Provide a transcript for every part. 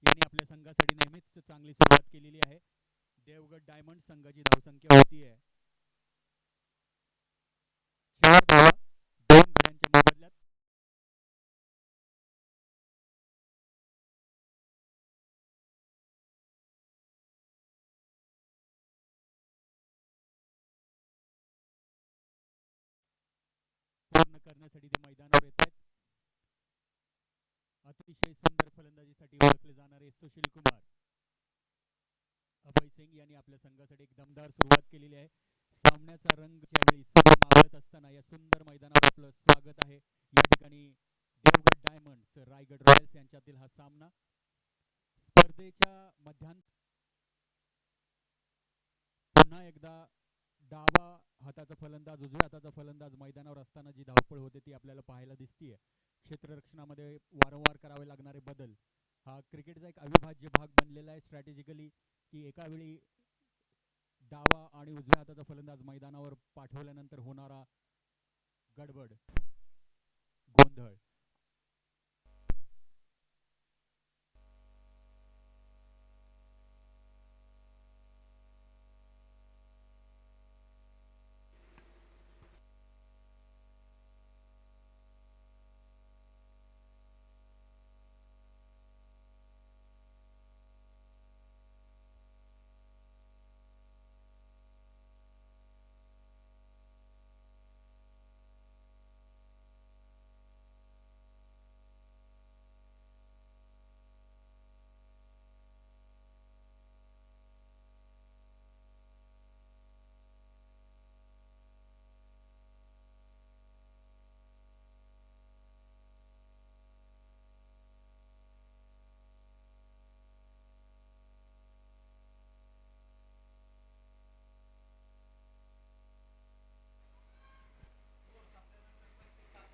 यांनी आपल्या संघासाठी नेहमीच चांगली सुरुवात केलेली आहे. देवगड डायमंड संघाची धावसंख्या होती आहे 4 धावा 2 गड्यांच्या मोबदल्यात. पूर्ण करण्यासाठी ते मैदानावर येत आहेत. अतिशय सुंदर फलंदाजीसाठी ओळखले जाणारे सुशील कुमार, अभय सिंग यांनी आपल्या संघासाठी एक दमदार सुरुवात केलेली आहे. सामन्याचा रंग ज्यावेळी सूर्य मावळत असताना या सुंदर मैदानावर आपलं स्वागत आहे. या ठिकाणी देवगड डायमंड्स रायगड रॉयल्स यांच्यातील हा सामना स्पर्धेच्या मध्यांत पुन्हा एकदा डावा हाताचा फलंदाज उजव्या हाताचा फलंदाज मैदानावर असताना जी धावपळ होते ती आपल्याला पाहायला दिसतीये. क्षेत्ररक्षणामध्ये वारंवार करावे लागणारे बदल हा क्रिकेटचा एक अविभाज्य भाग बनलेला आहे स्ट्रॅटेजिकली, की एका वेळी डावा आणि उजव्या हाताचा फलंदाज मैदानावर पाठवल्यानंतर होणारा गडबड गोंधळ.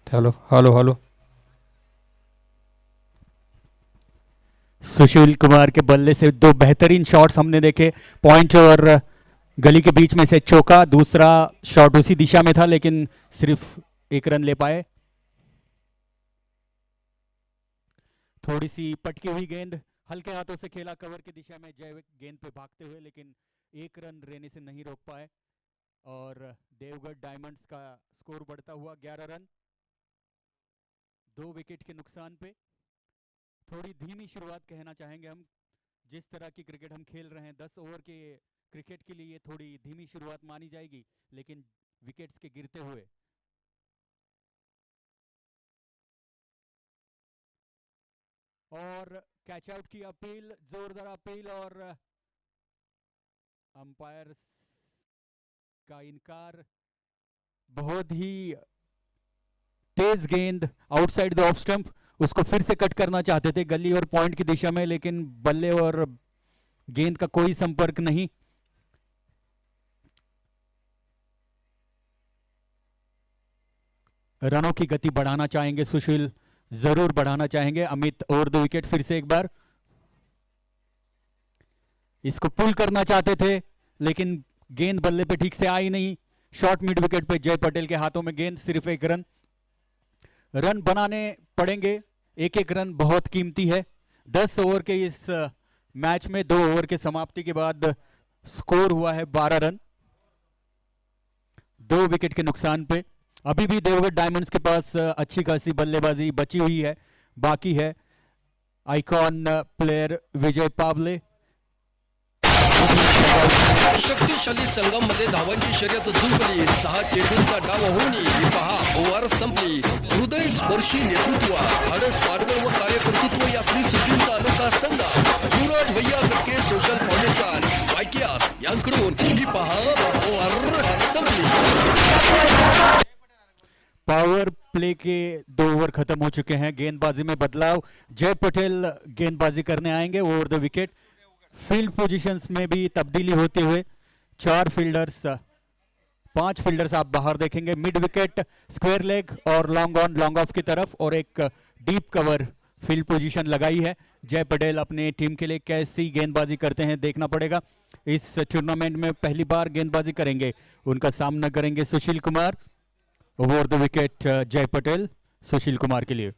Hello hello hello. Sushil Kumar के बल्ले से दो बेहतरीन शॉट्स हमने देखे, पॉइंट और गली के बीच में से चौका, दूसरा शॉट उसी दिशा में था लेकिन सिर्फ एक रन ले पाए. थोड़ी सी पटकी हुई गेंद हल्के हाथों से खेला कवर की दिशा में, जय गेंद पे भागते हुए लेकिन एक रन लेने से नहीं रोक पाए और देवगढ़ डायमंड्स का स्कोर बढ़ता हुआ 11 रन 2 विकेट के नुकसान पे. थोड़ी धीमी शुरुआत कहना चाहेंगे हम, जिस तरह की क्रिकेट हम खेल रहे हैं 10 ओवर के क्रिकेट के लिए थोड़ी धीमी शुरुआत मानी जाएगी, लेकिन विकेट्स के गिरते हुए और कैच आउट की अपील, जोरदार अपील और अंपायर का इनकार. बहुत ही तेज गेंद आउटसाइड द ऑफ स्टंप, उसको फिर से कट करना चाहते थे गली और पॉइंट की दिशा में, लेकिन बल्ले और गेंद का कोई संपर्क नहीं. रनों की गति बढ़ाना चाहेंगे सुशील, जरूर बढ़ाना चाहेंगे. अमित ओवर द विकेट फिर से एक बार, इसको पुल करना चाहते थे लेकिन गेंद बल्ले पे ठीक से आई नहीं. शॉर्ट मिड विकेट पे जय पटेल के हाथों में गेंद, सिर्फ एक रन. रन बनाने पड़ेंगे, एक एक रन बहुत कीमती है. 10 ओवर के इस मैच में 2 ओवर के समाप्ति के बाद स्कोर हुआ है 12 रन 2 विकेट के नुकसान पे. अभी भी देवगढ़ डायमंड्स के पास अच्छी खासी बल्लेबाजी बची हुई है, बाकी है. आइकॉन प्लेयर विजय पावले. शक्तिशाली संघामध्ये धावांची शर्यत झुंकली, 6 चेंडूंचा डाव होऊन पहा ओव्हर संपली. हृदय स्पर्शी नेतृत्व, धाडस पाठबळ व कार्यकर्तृत्व या त्रिसूत्रींचा अनोखा संघ युवराज भैया गटके सोशल फाउंडेशन वायकियास यांकडून ही पहा ओव्हर संपली. पावर प्ले के 2 ओवर खत्म हो चुके हैं. गेंदबाजी में बदलाव, जय पटेल गेंदबाजी करने आएंगे over the wicket. Field positions में भी तब्दीली होते हुए 4 फील्डर्स 5 फील्डर्स आप बाहर देखेंगे. मिड विकेट, स्क्वायर लेग और लॉन्ग ऑन लॉन्ग ऑफ की तरफ, और एक डीप कवर फील्ड पोजीशन लगाई है. जय पटेल अपने टीम के लिए कैसी गेंदबाजी करते हैं देखना पड़ेगा. इस टूर्नामेंट में पहली बार गेंदबाजी करेंगे, उनका सामना करेंगे Sushil Kumar. Over the wicket Jay Patel Sushil Kumar के लिए.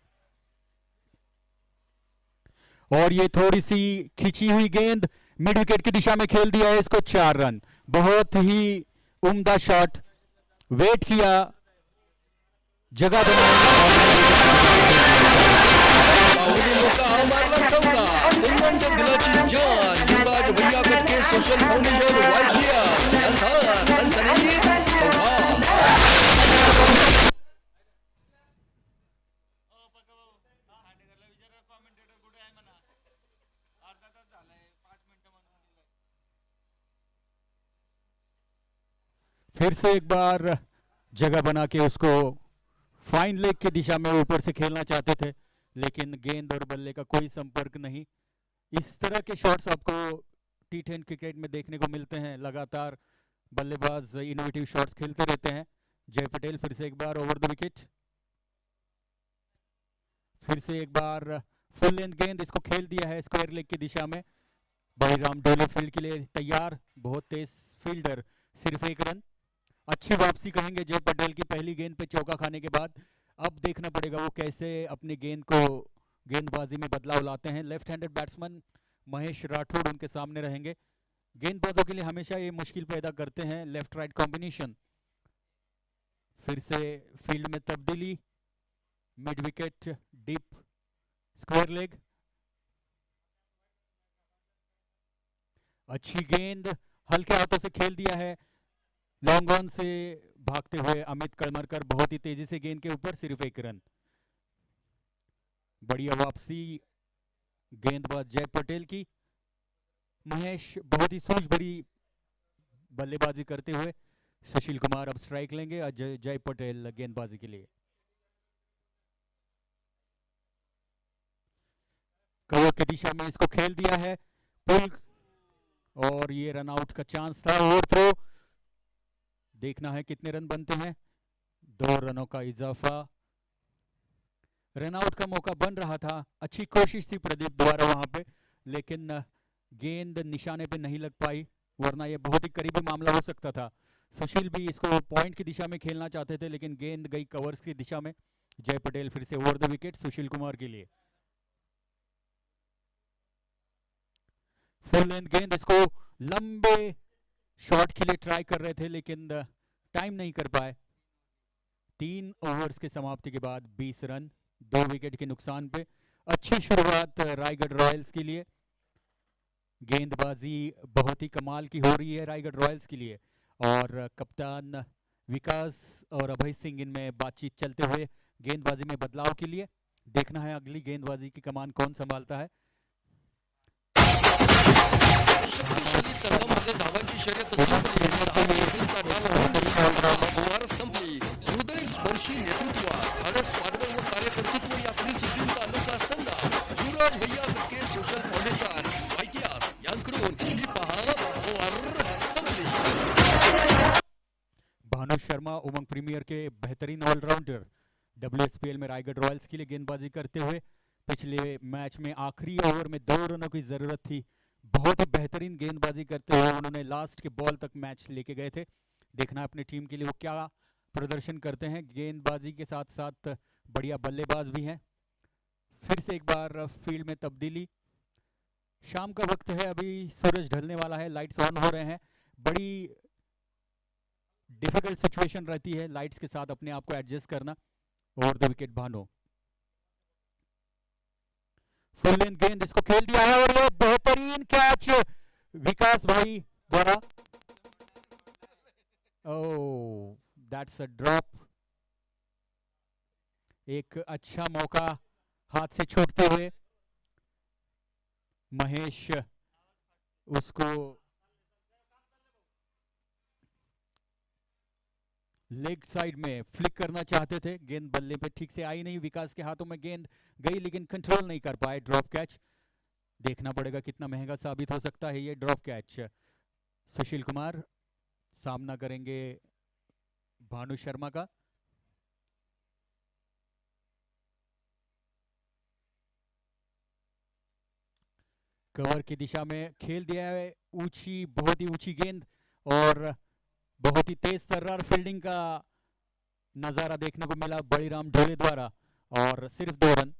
और ये थोड़ी सी खिंची हुई गेंद मिड विकेट की दिशा में खेल दिया है इसको 4 रन। बहुत ही उम्दा शॉट, वेट किया, जगह बाहुली मौका हा मारला चौका, उन्नत दिलाची जान युवराज भैया कटके सोशल फाउंडेशन वायकिया यांचा सनसनीत चौका। फिर से एक बार जगह बना के उसको फाइन लेग की दिशा में ऊपर से खेलना चाहते थे, लेकिन गेंद और बल्ले का कोई संपर्क नहीं। इस तरह के शॉट्स आपको T10 क्रिकेट में देखने को मिलते हैं। लगातार बल्लेबाज इनोवेटिव शॉट्स खेलते रहते हैं। जय पटेल फिर से एक बार ओवर द विकेट, फिर से एक बार फुल लेंथ गेंद, इसको खेल दिया है स्क्वायर लेग की दिशा में। बलिराम डोले फील्ड के लिए तैयार, बहुत तेज फील्डर, सिर्फ 1 रन। अच्छी वापसी कहेंगे जय पटेल की पहली गेंद पे चौका खाने के बाद। अब देखना पड़ेगा वो कैसे अपनी गेंद को गेंदबाजी में बदलाव लाते हैं। Left handed batsman Mahesh Rathore उनके सामने रहेंगे। गेंदबाजों के लिए हमेशा ये मुश्किल पैदा करते हैं लेफ्ट राइट कॉम्बिनेशन। फिर से फील्ड में तब्दीली, mid wicket deep square leg, अच्छी गेंद हल्के हाथों से खेल दिया है। लॉन्ग ऑन से भागते हुए अमित कड़मरकर बहुत ही तेजी से गेंद के ऊपर, सिर्फ 1 रन। बढ़िया वापसी गेंदबाज जय पटेल की। महेश बहुत ही सूझ भरी बल्लेबाजी करते हुए। सुशील कुमार अब स्ट्राइक लेंगे, जय पटेल गेंदबाजी के लिए। कवर की दिशा में इसको खेल दिया है पुल, और ये रन आउट का चांस था। ओवर थ्रो, देखना है कितने रन बनते हैं। 2 रनों का इजाफा, रन आउट का मौका बन रहा था। अच्छी कोशिश थी प्रदीप द्वारा वहां पे, लेकिन गेंद निशाने पे नहीं लग पाई, वरना ये बहुत ही करीबी मामला हो सकता था। सुशील भी इसको पॉइंट की दिशा में खेलना चाहते थे, लेकिन गेंद गई कवर्स की दिशा में। जय पटेल फिर से over the wicket Sushil Kumar के लिए। फुल लेंथ गेंद, इसको लंबे शॉट के लिए ट्राई कर रहे थे, लेकिन टाइम नहीं कर पाए। 3 ओवर्स के समाप्ति के बाद 20 रन, 2 विकेट के नुकसान पे। अच्छी शुरुआत रायगढ़ रॉयल्स के लिए। गेंदबाजी बहुत ही कमाल की हो रही है रायगढ़ रॉयल्स के लिए, और कप्तान विकास और अभय सिंह इनमें बातचीत चलते हुए गेंदबाजी में बदलाव के लिए। देखना है अगली गेंदबाजी की कमान कौन संभालता है। शक्तिशाली संघामध्ये धावांची शर्यत जिंकली, 6 चेंडूंचा डाव होऊन ओव्हर संपली। हृदयस्पर्शी नेतृत्व, धाडस, पाठबळ व कार्यकर्तृत्व या त्रिसूत्रींचा अनोखा संघ युवराज भैया कटके सोशल फाउंडेशन वायकियास यांकडून ही पहा ओव्हर संपली। भानु शर्मा उमंग प्रीमियर के बेहतरीन ऑलराउंडर, WSPL में रायगढ़ रॉयल्स के लिए गेंदबाजी करते हुए। पिछले मैच में आखिरी ओवर में 2 रनों की जरूरत थी, बहुत ही बेहतरीन गेंदबाजी करते हुए उन्होंने लास्ट के बॉल तक मैच लेके गए थे। देखना है अपनी टीम के लिए वो क्या प्रदर्शन करते हैं। गेंदबाजी के साथ साथ बढ़िया बल्लेबाज भी हैं। फिर से एक बार फील्ड में तब्दीली, शाम का वक्त है, अभी सूरज ढलने वाला है, लाइट्स ऑन हो रहे हैं। बड़ी डिफिकल्ट सिचुएशन रहती है लाइट्स के साथ अपने आप को एडजस्ट करना। Over the wicket Bhanu, full length गेंद, इसको खेल दिया है, और ये बेहतरीन कैच विकास भाई द्वारा। ओह, दैट्स अ ड्रॉप। एक अच्छा मौका हाथ से छूटते हुए महेश उसको लेग साइड में फ्लिक करना चाहते थे, गेंद बल्ले पे ठीक से आई नहीं। विकास के हाथों में गेंद गई, लेकिन कंट्रोल नहीं कर पाए। ड्रॉप कैच, देखना पड़ेगा कितना महंगा साबित हो सकता है ये ड्रॉप कैच। सुशील कुमार सामना करेंगे भानु शर्मा का। कवर की दिशा में खेल दिया है, ऊंची, बहुत ही ऊंची गेंद, और बहुत ही तेज तर्रार फील्डिंग का नजारा देखने को मिला बलिराम ढोले द्वारा, और सिर्फ 2 रन।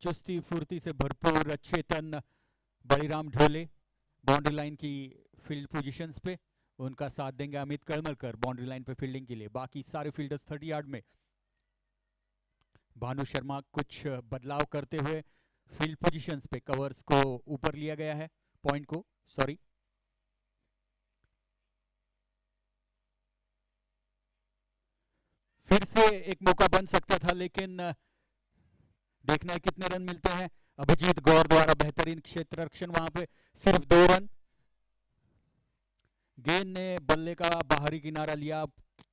चुस्ती फुर्ती से भरपूर चेतन बलिराम ढोले बाउंड्री लाइन की फील्ड पोजीशंस पे, उनका साथ देंगे अमित कड़मलकर बाउंड्री लाइन पे फील्डिंग के लिए। बाकी सारे फील्डर्स 30 यार्ड में। भानु शर्मा कुछ बदलाव करते हुए फील्ड पोजीशंस पे कवर्स को ऊपर लिया गया है, पॉइंट को, सॉरी। फिर से एक मौका बन सकता था, लेकिन देखना है कितने रन मिलते हैं। अभिजीत गौर द्वारा बेहतरीन क्षेत्र रक्षण, वहां पे सिर्फ 2 रन। गेंद ने बल्ले का बाहरी किनारा लिया,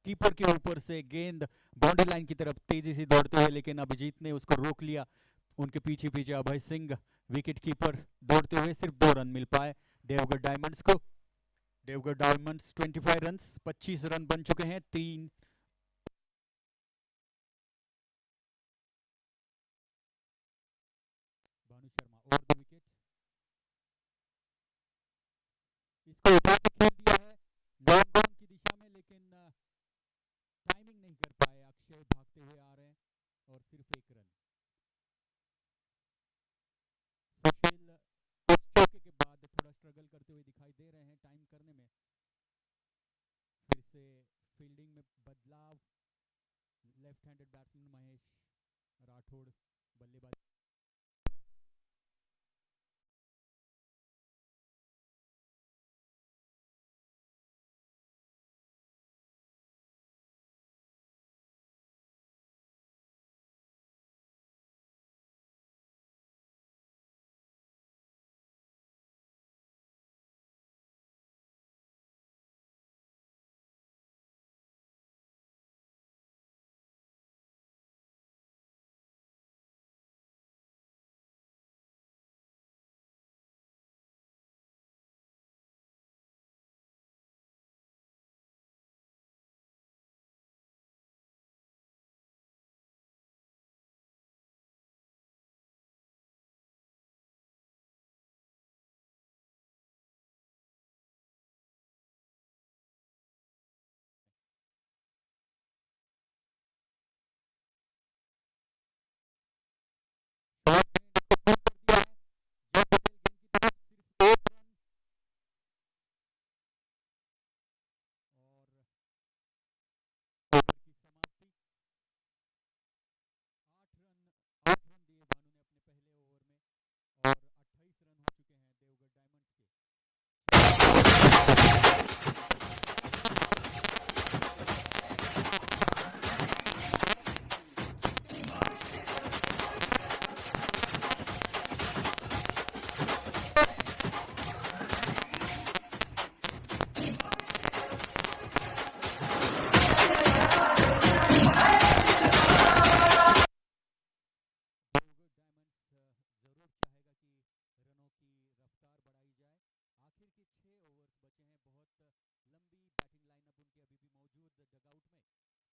कीपर के ऊपर से गेंद बाउंड्री लाइन की तरफ तेजी से दौड़ते हुए, लेकिन अभिजीत ने उसको रोक लिया। उनके पीछे पीछे अभय सिंह विकेट कीपर दौड़ते हुए, सिर्फ 2 रन मिल पाए देवगढ़ डायमंड्स को। देवगढ़ डायमंड्स 25 रन, 25 रन बन चुके हैं। 3 Bhanu Sharma over the wicket, इसको उठा के खेल दिया है लॉन्ग ऑन की दिशा में, लेकिन टाइमिंग नहीं कर पाए। अक्षय भागते हुए आ रहे हैं और सिर्फ 1 रन। सुशील इस चौके के बाद थोड़ा स्ट्रगल करते हुए दिखाई दे रहे हैं टाइम करने में। फिर से फील्डिंग में बदलाव, left handed batsman Mahesh Rathore बल्लेबाजी। शॉट गेंद इसको पुल कर दिया है जय पटेल गेंद की तरफ, सिर्फ 1 रन। और ओवर की समाप्ति, 8 रन दिए भानु ने अपने पहले ओवर में, और 28 रन हो चुके हैं देवगढ़ डायमंड्स के। देवगढ़ डायमंड्स जरूर चाहेगा कि रनों की रफ्तार बढ़ाई जाए। आखिर के 6 ओवर्स बचे हैं, बहुत लंबी बैटिंग लाइनअप उनकी अभी भी मौजूद डगआउट में।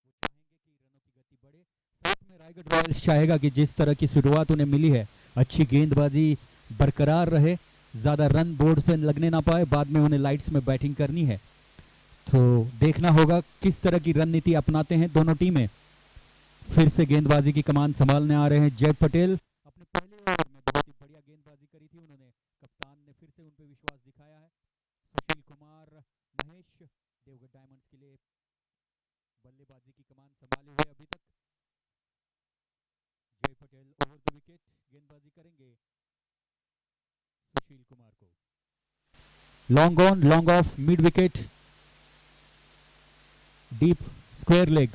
वो चाहेंगे कि रनों की गति बढ़े। साथ में रायगढ़ रॉयल्स चाहेगा कि जिस तरह की शुरुआत उन्हें मिली है, अच्छी गेंदबाजी बरकरार रहे, ज्यादा रन बोर्ड पे लगने ना पाए, बाद में उन्हें लाइट्स में बैटिंग करनी है। तो देखना होगा किस तरह की रणनीति अपनाते हैं दोनों टीमें। फिर से गेंदबाजी की कमान संभालने आ रहे हैं जय पटेल। अपने पहले ओवर में बहुत ही बढ़िया गेंदबाजी करी थी उन्होंने, कप्तान ने फिर से उन पर विश्वास दिखाया है। सुशील कुमार महेश देवगढ़ डायमंड्स के लिए बल्लेबाजी की कमान संभाले हुए अभी तक। जय पटेल ओवर द विकेट गेंदबाजी करेंगे सुशील कुमार को। Long on, long off, mid wicket, deep square leg.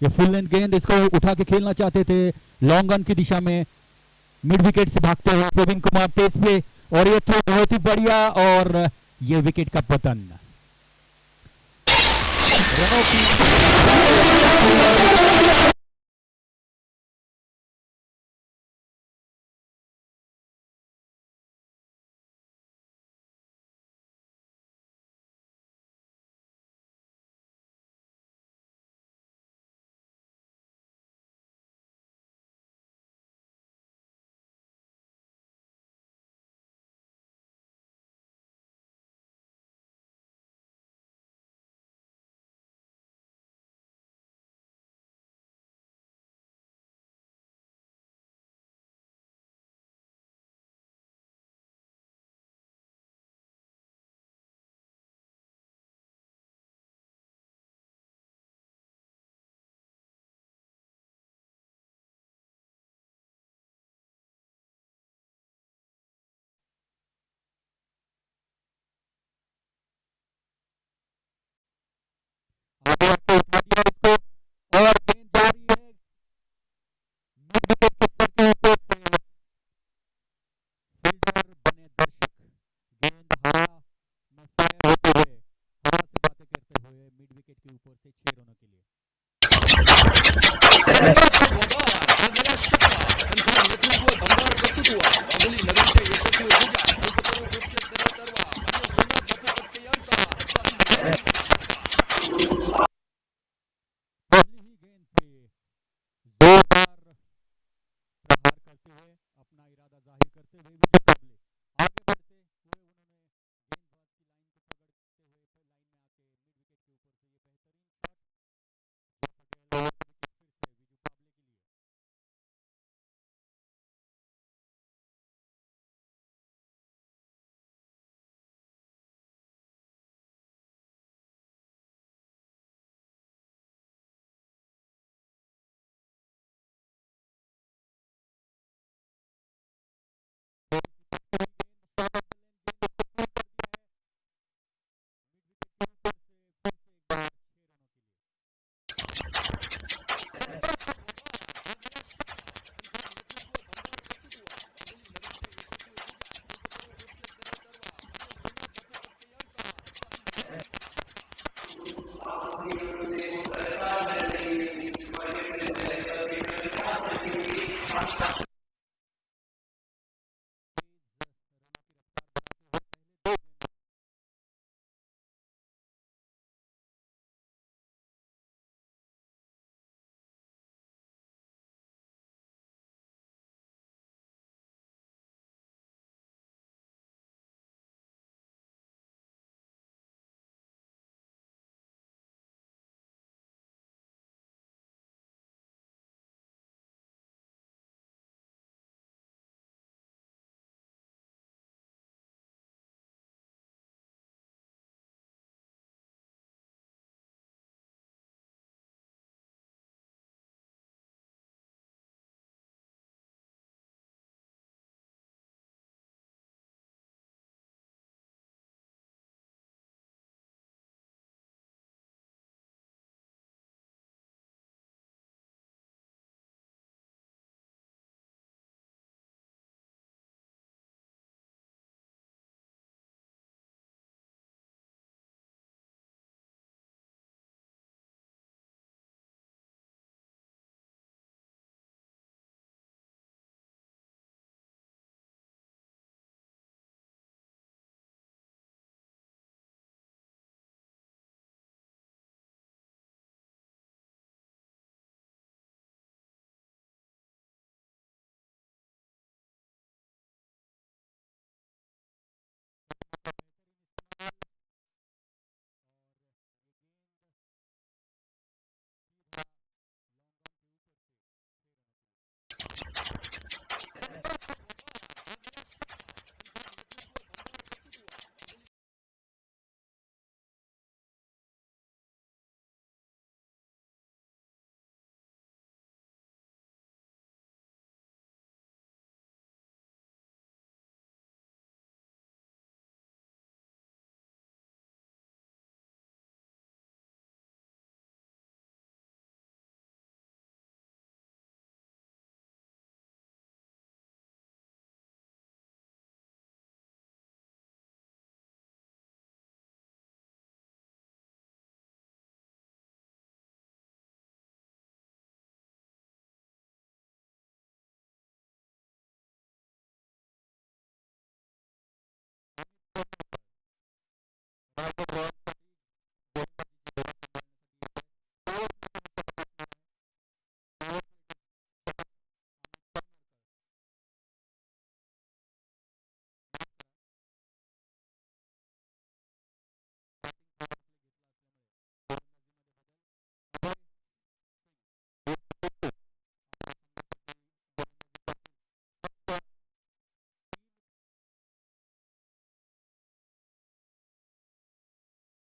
ये फुल लेंथ गेंद, इसको उठा के खेलना चाहते थे लॉन्ग ऑन की दिशा में, मिड विकेट से भागते हुए प्रवीण कुमार तेज पे, और ये थ्रो बहुत ही बढ़िया, और ये विकेट का पतन। रनों की पहली ही गेंद पे जोरदार प्रहार करते हुए अपना इरादा जाहिर करते हुए विजय काबले आगे बढ़ते हुए उन्होंने गेंदबाज की लाइन को पकड़ते हुए फिर लाइन में आके मिड विकेट के ऊपर से ये बेहतरीन शॉट जय पटेल और विकेट फिर से विजू काबले के लिए। थोड़ी सी कटती हुई गेंद शॉट ऑफ द लेंथ गेंद उसको पूल कर दिया है मिड विकेट के ऊपर से फिर से एक बार 6 रनों के लिए। तेज रनों की रफ्तार बनाते हुए पहले 2 गेंदों का बेहतरीन इस्तेमाल और ये गेंद सीधा लॉन्ग ऑन के ऊपर से 6 रनों के लिए। राइट रॉन सटीक गोलंदाजी जो धोनी संभालने से दी है पावर प्ले को मुझको पसंद नहीं है पावर प्ले के शतक अमित तंवरकर माफ करा बॅटिंग पावर प्ले घेतला असल्यामुळे गोलंदाजीमध्ये बदल अभय सिंग आपल्या संघासाठी गोलंदाजी करतील फक्त 3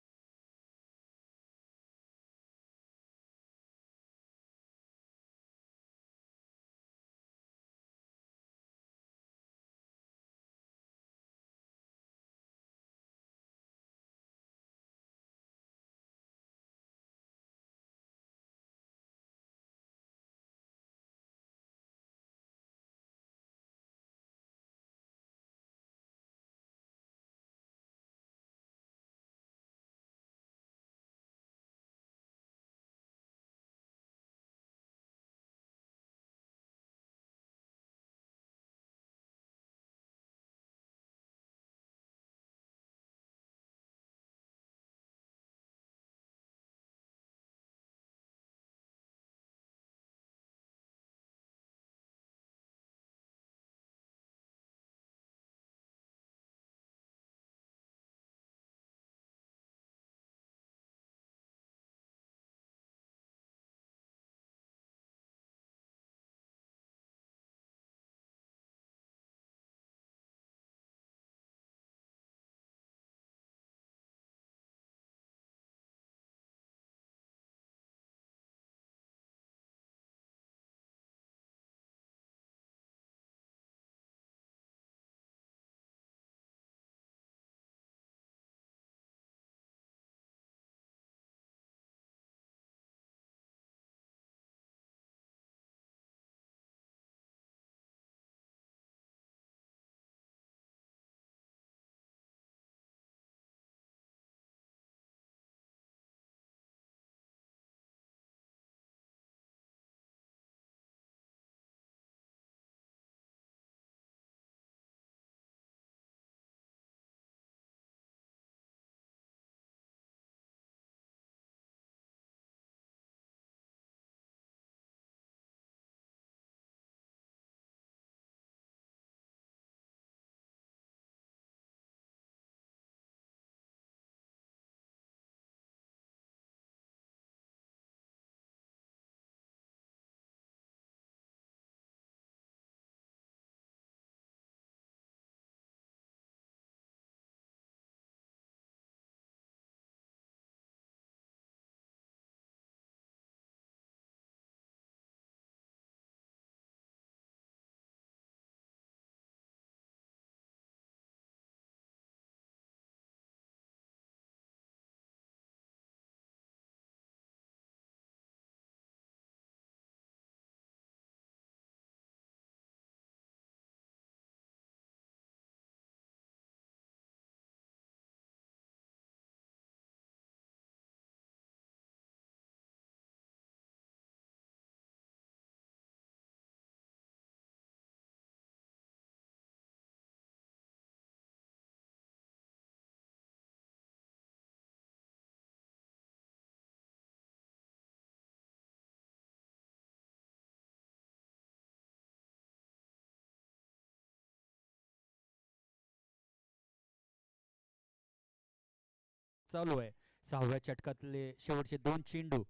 चालू आहे. 6व्या षटकातले शेवटचे 2 चेंडू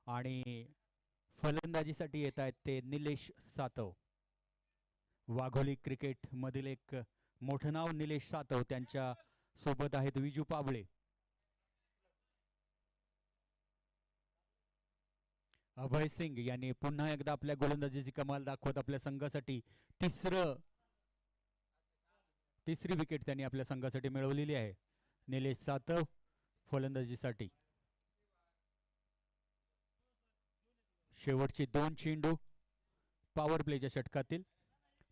आणि फलंदाजीसाठी येत आहेत ते निलेश सातव. वाघोली क्रिकेट मधील एक मोठं नाव निलेश सातव, त्यांच्या सोबत आहेत विजू पाबळे. अभय सिंग यांनी पुन्हा एकदा आपल्या गोलंदाजीची कमाल दाखवत आपल्या संघासाठी तिसरी विकेट त्यांनी आपल्या संघासाठी मिळवलेली आहे. निलेश सातव फलंदाजीसाठी. शेवटचे 2 चेंडू पॉवर प्लेच्या षटकातील.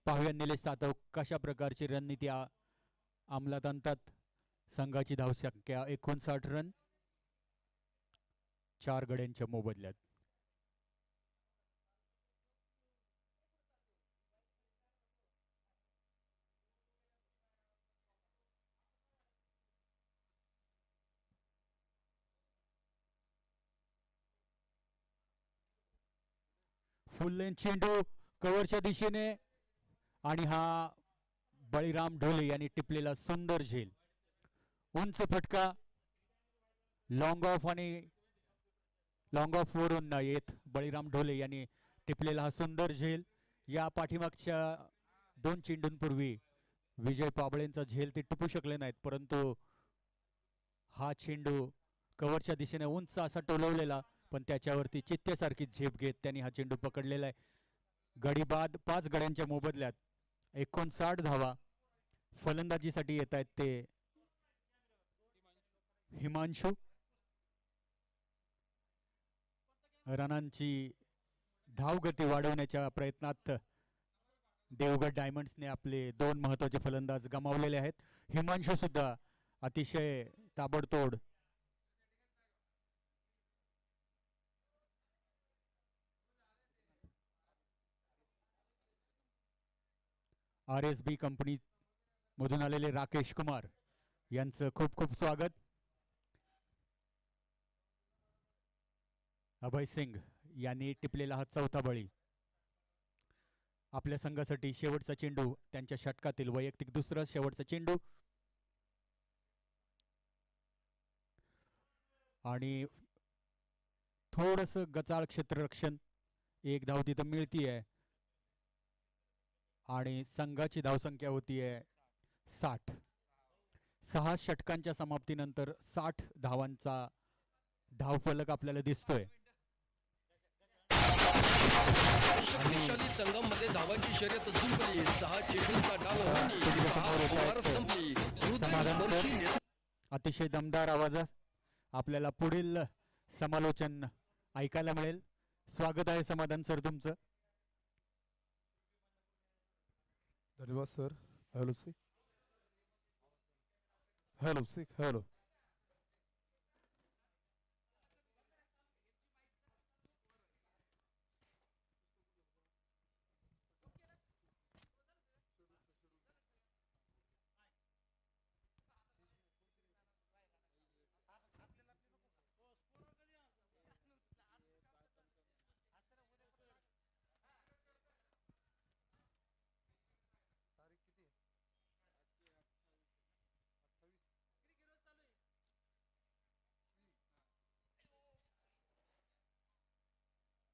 पाहूया निलेश सातव कशा प्रकारची रणनीती अंमलात आणतात. संघाची धावसंख्या 59 रन, 4 गड्यांच्या मोबदल्यात. फुल लेन चेंडू कव्हरच्या दिशेने आणि हा बळीराम ढोले यांनी टिपलेला सुंदर झेल. उंच फटका लॉंग ऑफ वरून न येत बळीराम ढोले यांनी टिपलेला हा सुंदर झेल. या पाठीमागच्या 2 चेंडूंपूर्वी विजय पाबळेंचा झेल ते टिपू शकले नाहीत, परंतु हा चेंडू कव्हरच्या दिशेने उंच असा टोलवलेला, पण त्याच्यावरती चित्त्यासारखी झेप घेत त्यांनी हा चेंडू पकडलेला आहे. गडी बाद 5 गड्यांच्या मोबदल्यात 59 धावा. फलंदाजीसाठी येत आहेत ते हिमांशू. रनांची धावगती वाढवण्याच्या प्रयत्नात देवगड डायमंड्सने आपले 2 महत्वाचे फलंदाज गमावलेले आहेत. हिमांशू सुद्धा अतिशय ताबडतोड RSB कंपनी मधून आलेले राकेश कुमार यांचं खूप खूप स्वागत. अभय सिंग यांनी टिपलेला हा 4था बळी. आपल्या संघासाठी शेवटचा चेंडू, त्यांच्या षटकातील वैयक्तिक दुसरा शेवटचा चेंडू आणि थोडस गचाळ क्षेत्ररक्षण. 1 धाव तिथं मिळतीये आणि संघाची धावसंख्या होतीये 60. 6 षटकांच्या समाप्तीनंतर 60 धावांचा धावफलक आपल्याला दिसतोय. शक्तिशाली संघामध्ये धावांची शर्यत जुंपली. 6 चेंडूंचा डाव होऊन संपली. हृदयस्पर्शी अतिशय दमदार आवाजात आपल्याला पुढील समालोचन ऐकायला मिळेल. स्वागत आहे समाधान सर तुमचं. धन्यवाद सर. हॅलो सिक, हॅलो सिक, हॅलो.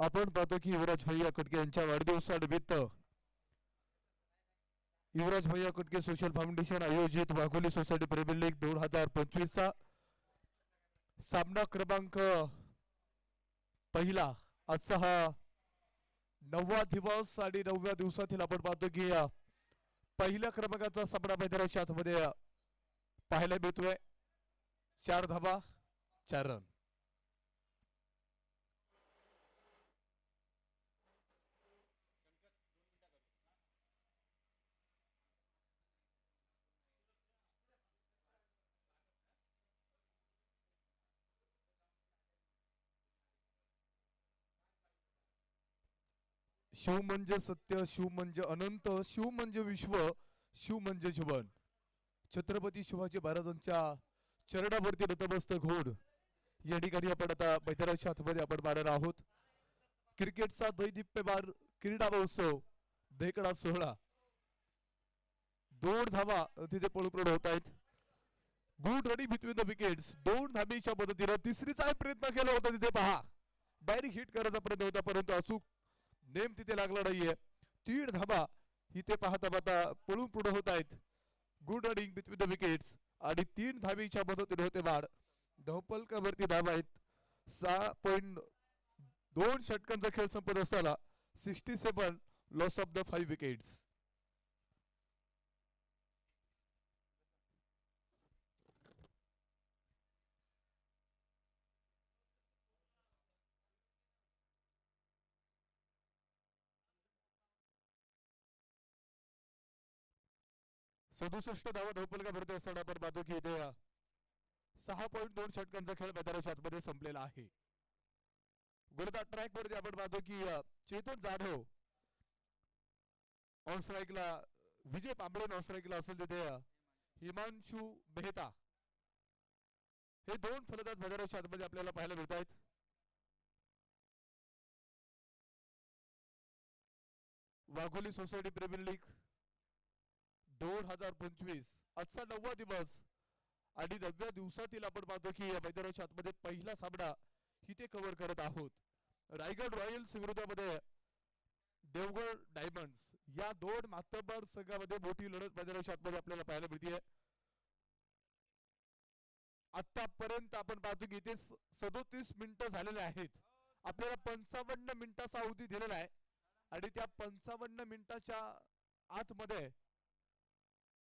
आपण पाहतो की युवराज भैया कटके यांच्या वाढदिवसानिमित्त युवराज भैया कटके सोशल फाउंडेशन आयोजित वाघोली सोसायटी प्रीमियर लीग 2025 चा सामना क्रमांक पहिला. आजचा हा 9वा दिवस आणि 9व्या दिवसातील आपण पाहतो की पहिल्या क्रमांकाचा सामना मैदानाच्या आतमध्ये पाहायला मिळतोय. 4 धावा 4 रन. शिव म्हणजे सत्य, शिव म्हणजे अनंत, शिव म्हणजे विश्व, शिव म्हणजे जीवन. छत्रपती शिवाजी महाराजांच्या चरणावरती नतमस्तक होऊन या ठिकाणी आपण आता मैदानाच्या आतमध्ये आपण पाहणार आहोत. क्रिकेटचा दैदिप्यमान क्रीडा महोत्सव देकडा सोहळा. 2 धावा तिथे पळून होत आहेत. Good running between the wickets. 2 धाबीच्या मदतीने तिसरीचा प्रयत्न केला होता तिथे पहा. डायरेक्ट हिट करायचा प्रयत्न होता परंतु अचूक नेम तिथे लागला नाहीये. 3 धाबा इथे पाहता पाहता पळून पुढे होत आहेत. Good running between the wickets आणि 3 धाबीच्या मदतीने होते बाद. धावपलकावरती धाबा आहेत. 6.2 षटकांचा खेळ संपत असताना 67 लॉस ऑफ द 5 विकेट्स. सदुसष्ट धावा धावपलकावरती असताना आपण पाहतो की इथे 6.2 षटकांचा खेळ मैदानाच्या आतमध्ये संपलेला आहे. गोलंदाज ट्रॅक वरती आपण पाहतो की चेतन जाधव ऑन स्ट्राईकला, विजय पांबळे ऑन स्ट्राईकला असेल तिथे हिमांशु मेहता हे 2 फलंदाज मैदानाच्या आतमध्ये आपल्याला पाहायला मिळत आहेत. वाघोली सोसायटी प्रीमियर लीग 2025 आजचा 9वा दिवस आणि 9व्या दिवसातील आपण पाहतो की या मैदानाच्या आतमध्ये पहिला सामना इथे कव्हर करत आहोत. रायगड रॉयल्स विरोधामध्ये देवगड डायमंड्स या 2 मातबर संघामध्ये मोठी लढत मैदानाच्या आतमध्ये आपल्याला पाहायला मिळते. आतापर्यंत आपण पाहतो की इथे 37 मिनिटं झालेले आहेत. आपल्याला 55 मिनिटाचा अवधी दिलेला आहे आणि त्या 55 मिनिटाच्या आतमध्ये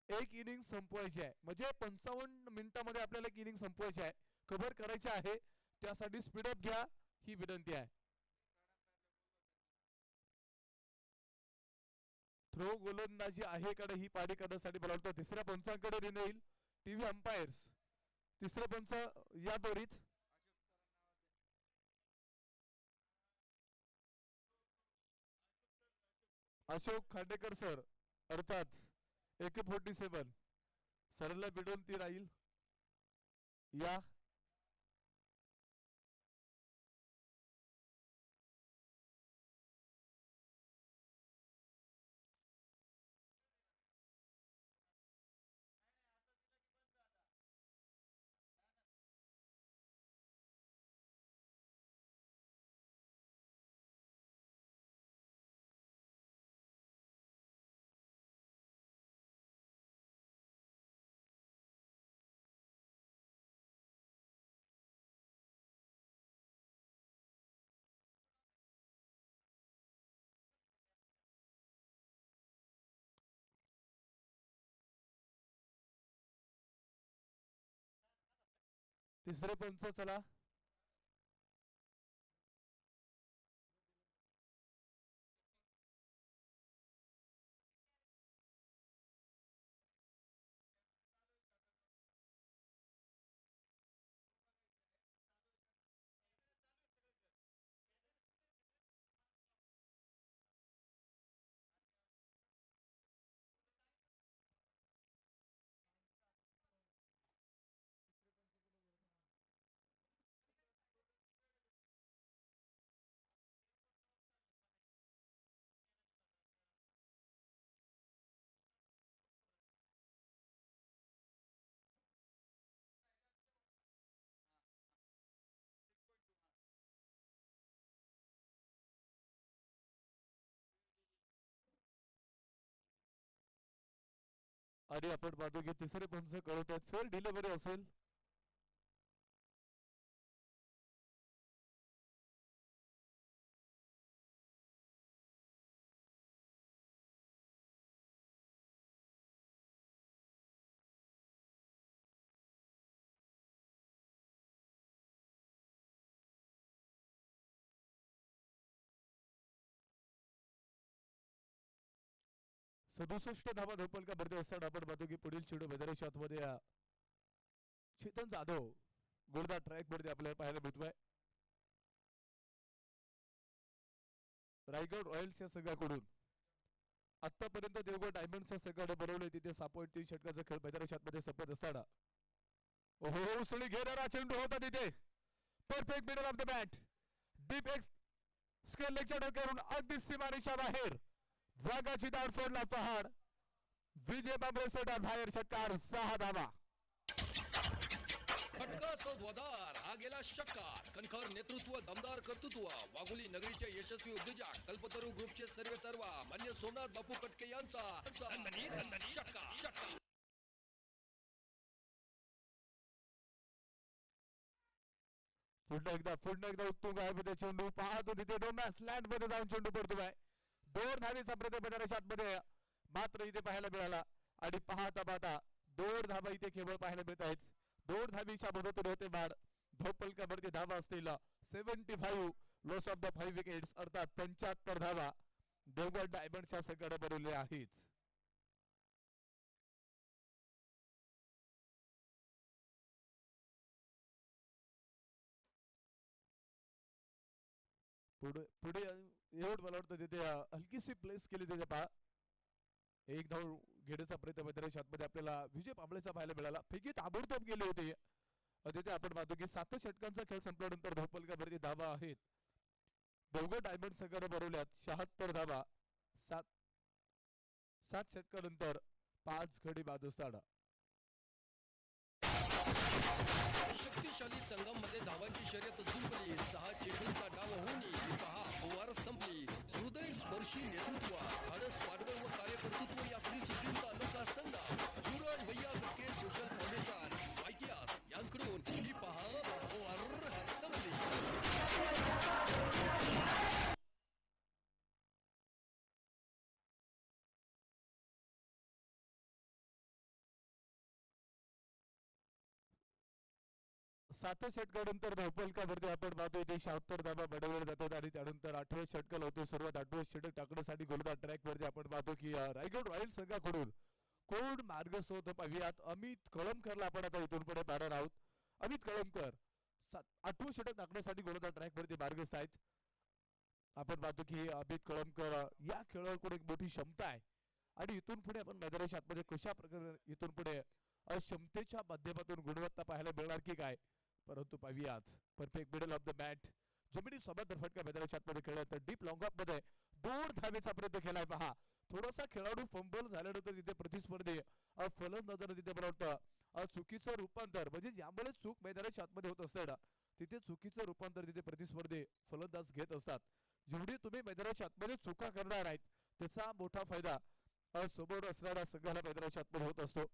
एक इनिंग संपवायची आहे. म्हणजे 55 मिनिटांमध्ये आपल्याला एक इनिंग संपवायची आहे, कव्हर करायची आहे. त्यासाठी स्पीडअप घ्या ही विनंती आहे. थ्रो गोलंदाजी आहे कडे ही पारी करण्यासाठी बोलावतो. तिसऱ्या पंचांकडे निर्णय येईल. टीव्ही अंपायर्स तिसरे पंच या दोरीत अशोक खांडेकर सर अर्थात AK-47 सरला भिडून ती राहील. या तिसरे पंच चला. आणि आपण पाहतो की तिसरे पंच कळवतात फेर डिलिव्हरी असेल. सदुसष्ट धावा धावपलका भरती असताना आपण पाहतो की पुढील चेंडू मैदानाच्या आतमध्ये चेतन जाधव गोलंदाज ट्रॅक वरती आपल्याला पाहायला मिळतोय. रायगड रॉयल्स या संघाकडून आतापर्यंत देवगड डायमंड्स या संघाने बनवले तिथे 6.3 षटकाचा खेळ मैदानाच्या आतमध्ये संपत असताना ओहो उसळी घेणारा चेंडू होता तिथे. Perfect middle of the bat deep स्केल लेगच्या ढकलून अगदी सीमारेषा बाहेर वाघाची दाड फोडला पहाड. विजय बांबरे सेटार बाहेर षटकार 6 धावा. फटका सौद्वादार हा गेला षटकार. कणखर नेतृत्व, दमदार कर्तृत्व, वाघोली नगरीचे यशस्वी उद्योजक कल्पतरू ग्रुपचे सर्व मान्य सोमनाथ बापू कटके यांचा षटकार. पुन्हा एकदा उत्तुंग आहे मध्ये चेंडू पाहतो तिथे डोमॅस लँड मध्ये जाऊन चेंडू पडतोय. 2 धावेचा प्रयत्न मैदानाच्या आतमध्ये मात्र इथे पाहायला मिळाला आणि पाहता 2 धावा इथे केवळ पाहायला मिळत आहेत. 2 धावीच्या मदतीने होते बाद. धोपलकावरती धावा असतील 75 लॉस ऑफ द 5 विकेट्स अर्थात 75 धावा देवगड डायमंडच्या संघाने बनवले आहेत. पुढे एवढ मला वाटतं तिथे हलकीशी प्लेस केली त्याच्या पहा. एक धाव घेण्याचा प्रयत्न मैदानाच्या आतमध्ये आपल्याला विजय पांबळेचा पाहायला मिळाला. फेकी ताबडतोब गेले होते. तिथे आपण पाहतो की 7 षटकांचा खेळ संपल्यानंतर धोपलकावरती धावा आहेत. देवगड डायमंड संघाने बनवल्यात 76 धावा. 7 षटकानंतर 5 गडी बाद असताना शक्तिशाली संघामध्ये धावांची शर्यत जुंपली. 6 चेंडूंचा डाव होऊन पहा ओव्हर संपली. हृदय स्पर्शी नेतृत्व, धाडस पाठबळ व कार्यकर्तृत्व या त्रिसूत्रींचा अनोखा संघ युवराज भैया कटके सोशल फाउंडेशन वायकीयास यांकडून ही पहा ओव्हर संपली. 7 षटकानंतर धोपलकावरती आपण पाहतो इथे 76 धावा बनवल्या जातात आणि त्यानंतर 8व्या षटकाला होतो सुरुवात. 8वं षटक टाकण्यासाठी गोलंदाज ट्रॅक वरती आपण पाहतो की रायगड रॉयल संघाकडून कोण मार्गस्थ पाहूयात. अमित कळमकरला आपण आता इथून पुढे पाहणार आहोत. अमित कळमकर 8वं षटक टाकण्यासाठी गोलंदाज ट्रॅक वरती मार्गस्थ आहेत. आपण पाहतो की अमित कळमकर या खेळाडूकडे एक मोठी क्षमता आहे आणि इथून पुढे आपण मैदानाच्या आतमध्ये कशा प्रकारे इथून पुढे क्षमतेच्या माध्यमातून गुणवत्ता पाहायला मिळणार की काय, परंतु पाहूयात. Perfect middle of the mat जमिनी सोबत फटका मैदानाच्या आतमध्ये खेळल्यानंतर डीप लॉंग ऑफ मध्ये 2 धावेचा प्रयत्न केलाय. पहा थोडासा खेळाडू फंबल झाल्यानंतर तिथे प्रतिस्पर्धी फलंदाजाने तिथे बनवतं चुकीचं रूपांतर, म्हणजे ज्यामुळे चूक मैदानाच्या आतमध्ये होत असते ना तिथे चुकीचं रूपांतर तिथे प्रतिस्पर्धी फलंदाज घेत असतात. जेवढी तुम्ही मैदानाच्या आतमध्ये चुका करणार आहेत त्याचा मोठा फायदा समोर असणाऱ्या संघाला मैदानाच्या आतमध्ये होत असतो.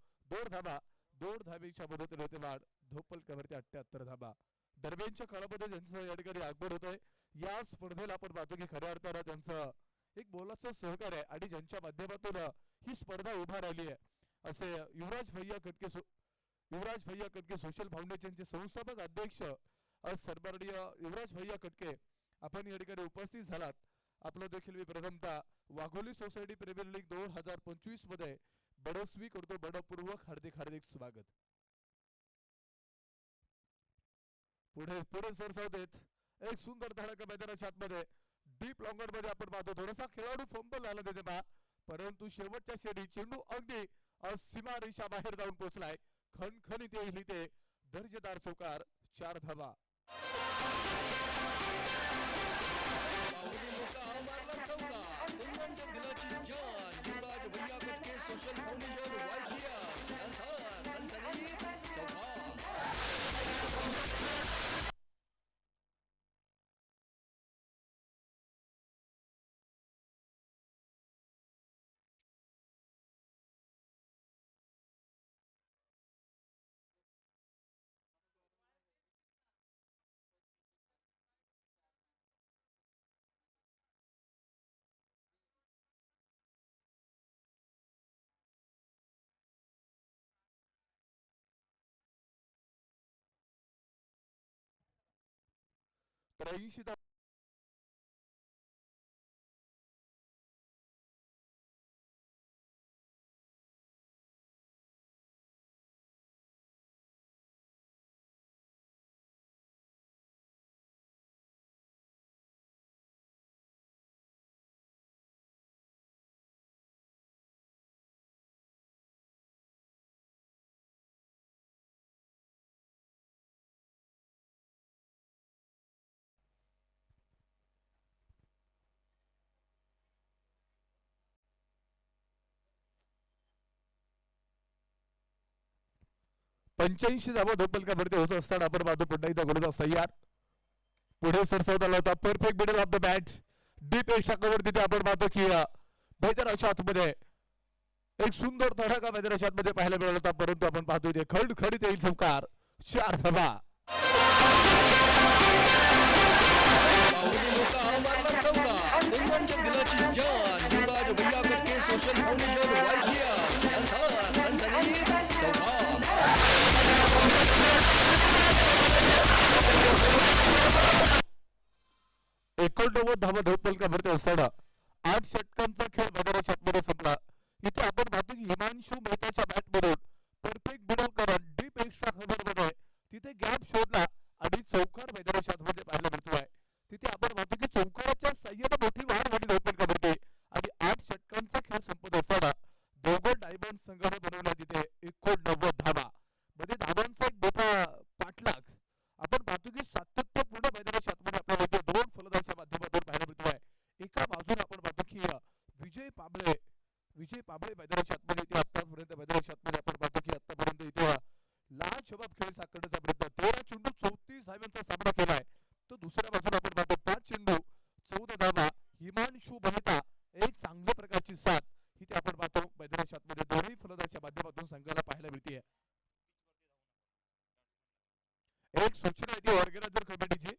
2 धावेच्या मदतीने होते वाढ. धोपलकावरती 78 धावा. दरम्यानच्या काळामध्ये ज्यांचं या ठिकाणी आगमन होत आहे या स्पर्धेला आपण पाहतो की खऱ्या अर्थानं त्यांचं एक मोलाचं सहकार्य आहे आणि ज्यांच्या माध्यमातून ही स्पर्धा उभा राहिली आहे असे युवराज भैया कटके सोशल फाउंडेशनचे संस्थापक अध्यक्ष सन्माननीय युवराज भैया कटके आपण या ठिकाणी उपस्थित झालात. आपलं देखील मी प्रथमतः वाघोली सोसायटी प्रीमियर लीग 2025 मध्ये बडस्वी करतो बडपूर्वक हार्दिक स्वागत. पुढे सरसावत एक सुंदर धडक मैदानाच्या आतमध्ये डीप लॉंगर मध्ये आपण पाहतो थोडासा खेळाडू फंबल झाला तिथे पहा, परंतु शेवटच्या शेडी चेंडू अगदी सीमारेषा बाहेर जाऊन पोहोचलाय. खणखणीत येईल इथे दर्जेदार चौकार. 4 धावा. सोशल फाउंडेशन वायकीयास यांचा सनसनीत चौकार. तर 80 5 85 धावा धावपलकावरती होत असताना आपण पाहतो पुन्हा एकदा गोलंदाज तयार पुढे सरसावत आला होता perfect middle of the bat deep एक शाखावर तिथे आपण पाहतो की मैदानाच्या आतमध्ये एक सुंदर तडाखा मैदानाच्या आतमध्ये पाहायला मिळाला होता परंतु आपण पाहतो इथे खडखडीत येईल चौकार 4 धावा सोशल फाउंडेशन वायकिया यांचा सनसनीत चौकार 89 धावा धावपलकावरती असताना 8 षटकांचा खेळ मैदानाच्या आतमध्ये संपला इथे आपण पाहतो की हिमांशु मेहताच्या बॅटमधून परफेक्ट मिडल करत डीप एक्स्ट्रा खबरमध्ये तिथे गॅप शोधला आणि चौकार मैदानाच्या आतमध्ये पाहायला मिळतोय तिथे आपण पाहतो की चौकाराच्या साह्याने मोठी वाढ झाली धावपलकावरती आणि 8 षटकांचा खेळ संपत असताना दोघं डायमंड संघाने बनवला तिथे 89 धावा मध्ये धावांचा एक मोठा पाठलाग आपण पाहतो की सातत्यपूर्ण मैदानाच्या आतमध्ये आपल्याला इथे 2 फलंदाजांच्या माध्यमातून पाहायला मिळतोय एका बाजूने आपण पाहतो की विजय पाबळे मैदानाच्या आतमध्ये इथे आतापर्यंत मैदानाच्या आतमध्ये आपण पाहतो की आतापर्यंत इथे लाजवाब खेळ साकारण्याचा प्रयत्न 13 चेंडू 34 धावांचा सामना केलाय तर दुसऱ्या बाजूला आपण पाहतो 5 चेंडू 14 धावा हिमांशु मेहता एक चांगल्या प्रकारची साथ इथे आपण पाहतो मैदानाच्या आतमध्ये दोन्ही फलंदाजांच्या माध्यमातून संघाला पाहायला मिळते एक सूचना आहे ती ऑर्गनायझर कमिटीची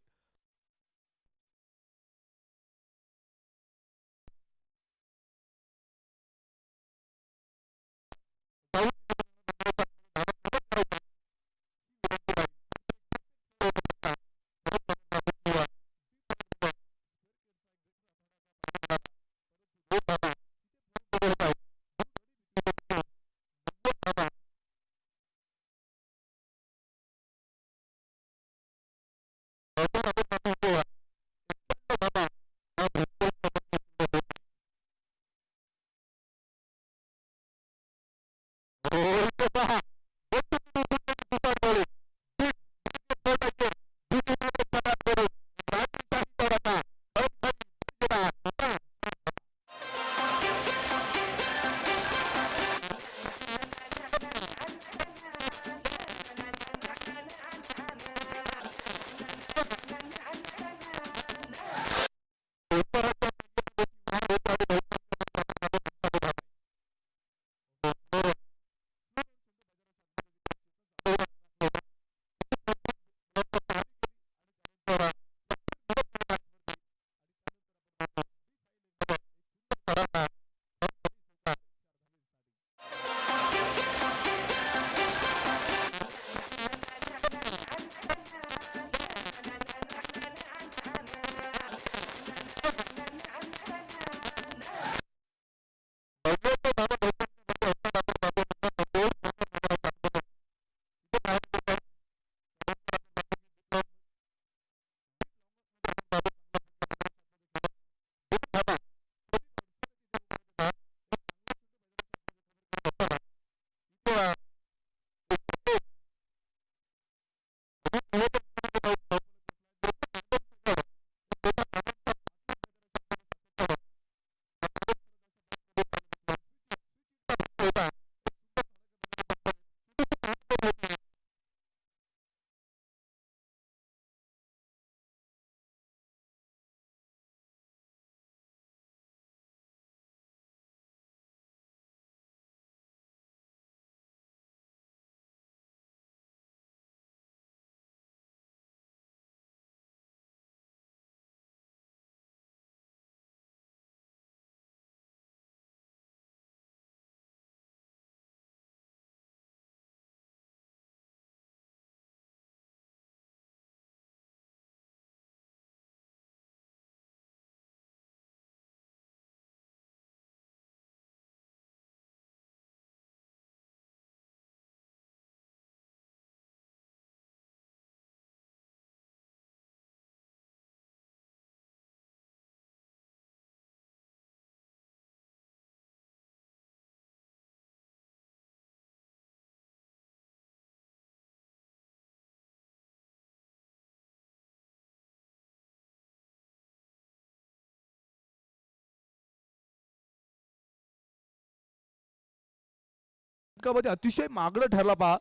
मध्ये अतिशय मागणं ठरला पहा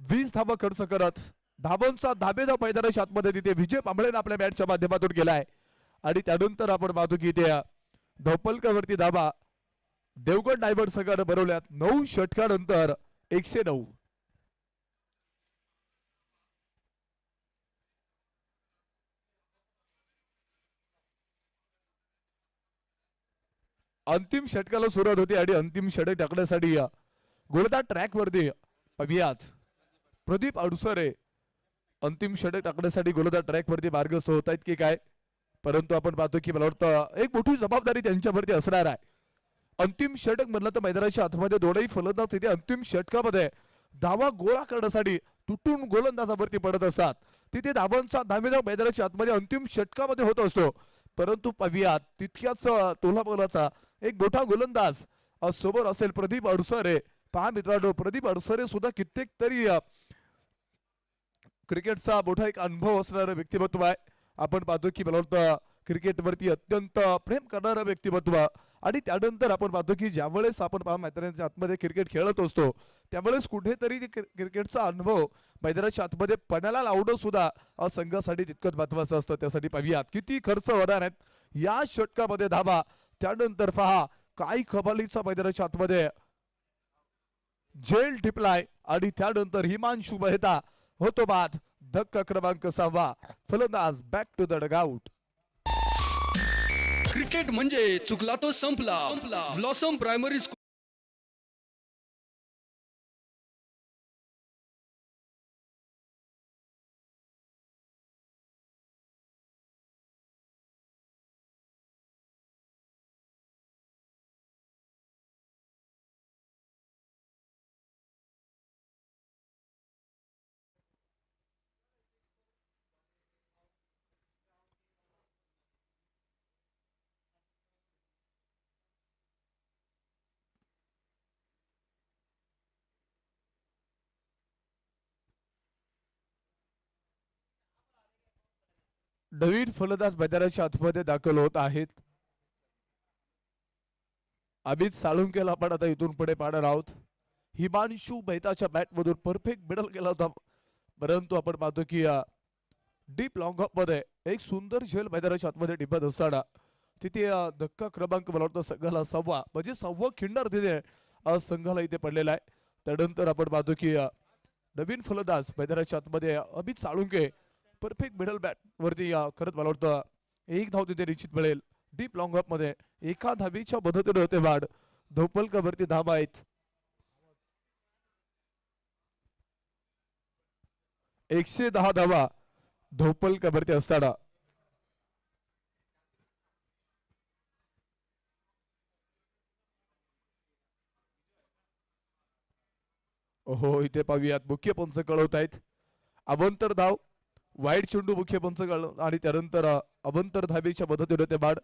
20 धावा खर्च करत धावांचा धाबेधाव मैदानाच्या आतमध्ये तिथे विजय पांबळेने आपल्या बॅटच्या माध्यमातून केलाय आणि त्यानंतर आपण पाहतो की ते धोपलकावरती धाबा देवगड डायमंड संघाने बनवल्यात 9 षटकानंतर 109. अंतिम षटकाला सुरुवात होती आणि अंतिम षटक टाकण्यासाठी गोलदार ट्रॅक वरती पाहूयात प्रदीप अडसरे अंतिम षटक टाकण्यासाठी गोलदार ट्रॅक वरती मार्गस्थ होत आहेत की काय, परंतु आपण पाहतो की मला वाटतं एक मोठी जबाबदारी त्यांच्यावरती असणार आहे. अंतिम षटक म्हणलं तर मैदानाच्या आतमध्ये दोनही फलंदाज तिथे अंतिम षटकामध्ये धावा गोळा करण्यासाठी तुटून गोलंदाजावरती पडत असतात. तिथे धावांचा धावेधाव मैदानाच्या आतमध्ये अंतिम षटकामध्ये होत असतो, परंतु पाहूयात तितक्याच तोलाबोलाचा एक मोठा गोलंदाज समोर असेल प्रदीप अडसरे. पहा मित्रांनो, प्रदीप अडसरे सुद्धा कित्येक तरी क्रिकेटचा मोठा एक अनुभव असणारं व्यक्तिमत्व आहे. आपण पाहतो की मला वाटतं क्रिकेटवरती अत्यंत प्रेम करणारं व्यक्तिमत्व आणि त्यानंतर आपण पाहतो की ज्यावेळेस आपण मैदानाच्या आतमध्ये क्रिकेट खेळत असतो त्यावेळेस कुठेतरी क्रिकेटचा अनुभव मैदानाच्या आतमध्ये पणाला लावणं सुद्धा संघासाठी तितकंच महत्वाचं असतं. त्यासाठी पाहूयात किती खर्च होणार आहेत या षटकामध्ये धावा. त्यानंतर पहा काय कमालीचा मैदानाच्या आतमध्ये झेल टिपलाय आणि त्यानंतर हिमांशु मेहता होतो बाद. धक्का क्रमांक 6 फलंदाज back to the dugout. Cricket म्हणजे चुकला तो संपला. ब्लॉसम प्रायमरी स्कूल नवीन फलंदाज मैदानाच्या आतमध्ये दाखल होत आहेत. अमित साळुंकेला आपण आता इथून पुढे पाहणार आहोत. हिमांशु मेहताच्या बॅट मधून परफेक्ट मिडल केला होता, परंतु आपण पाहतो की डीप लॉंग ऑफ मध्ये एक सुंदर झेल मैदानाच्या आतमध्ये टिपत असताना तिथे धक्का क्रमांक मला वाटतं संघाला 6 म्हणजे 6 खिंडार तिथे संघाला इथे पडलेला आहे. त्यानंतर आपण पाहतो की नवीन फलंदाज मैदानाच्या आतमध्ये Amit Salunke perfect middle bat वरती करत मला वाटतं 1 धाव तिथे निश्चित मिळेल. डीप लॉंग ऑफ मध्ये एका धावीच्या मदतीने होते वाढ. धोपलकावरती धावा आहेत 110 धावा धोपलकावरती असताना हो इथे पाहूयात मुख्य पंच कळवत आहेत अवंतर धाव वाईट चेंडू मुख्य पंच आणि त्यानंतर अवंतर धावेच्या मदतीने ते बाद.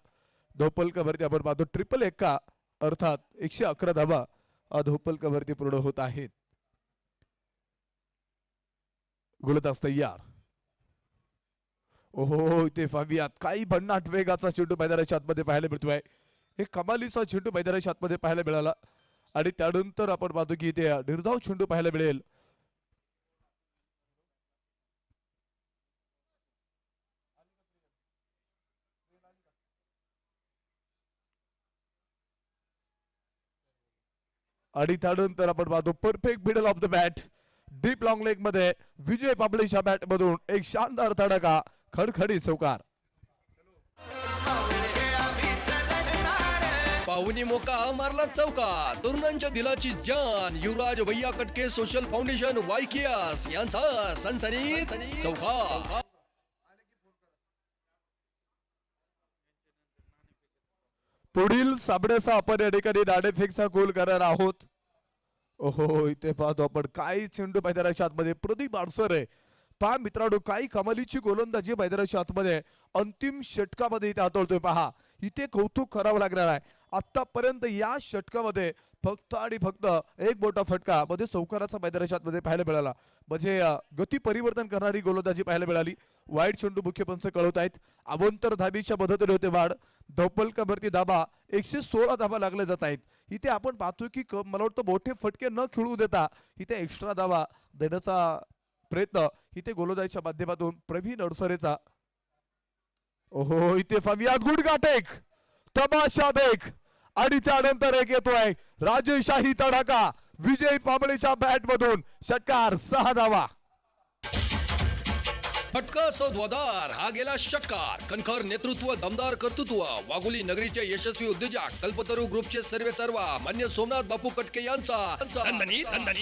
धोपलकावरती आपण पाहतो ट्रिपल एक्का अर्थात 111 धावा धोपलकावरती पूर्ण होत आहेत. गोलंदाज तयार. ओहो इथे पाहूयात काही भन्नाट वेगाचा चेंडू मैदानाच्या आतमध्ये पाहायला मिळतोय. एक कमालीचा चेंडू मैदानाच्या आतमध्ये पाहायला मिळाला आणि त्यानंतर आपण पाहतो की इथे निर्धाव चेंडू पाहायला मिळेल. आणि त्यानंतर आपण पाहतो perfect middle of the bat deep long leg मध्ये विजय पाबळेच्या बॅट मधून एक शानदार तडका खडखडी चौकार. पाहुणी मोका मारला चौका. तरुणांच्या दिलाची जान युवराज भैया कटके सोशल फाउंडेशन वायकियास यांचा सनसनीत चौका. पुढील साबण्याचा आपण या ठिकाणी नाणेफेकचा गोल करणार आहोत. ओहो इथे पाहतो आपण काही चेंडू मैदानाच्या आतमध्ये प्रदीप अडसरे. पहा मित्रांनो काही कमालीची गोलंदाजी मैदानाच्या आतमध्ये अंतिम षटकामध्ये इथे हातळतोय. पहा इथे कौतुक करावं लागणार आहे. आतापर्यंत या षटकामध्ये फक्त आणि फक्त एक मोठा फटका मध्ये चौकाराचा मैदानाच्या आतमध्ये पाहायला मिळाला. म्हणजे गती परिवर्तन करणारी गोलंदाजी पाहायला मिळाली. वाईट चेंडू मुख्य पंच कळवत आहेत. अवंतर धाबीच्या मदतीने होते वाढ. धौपलकावरती धाबा 116 धाबा लागले जात आहेत. इथे आपण पाहतो की मला वाटतं मोठे फटके न खेळू देता इथे एक्स्ट्रा धाबा देण्याचा प्रयत्न इथे गोलंदाजीच्या माध्यमातून प्रवीण अडसरेचा. ओहो इथे फवियाद गुडघाटेक तमाशा देख आणि त्यानंतर एक येतोय राजेशाही तडाखा विजय पाबळेच्या बॅट मधून षटकार 6 धावा. फटका सौद्वादार हा गेला षटकार. कणखर नेतृत्व, दमदार कर्तृत्व, वाघोली नगरीचे यशस्वी उद्योजक कल्पतरू ग्रुपचे सर्वे सर्वा मान्य सोमनाथ बापू कटके यांचा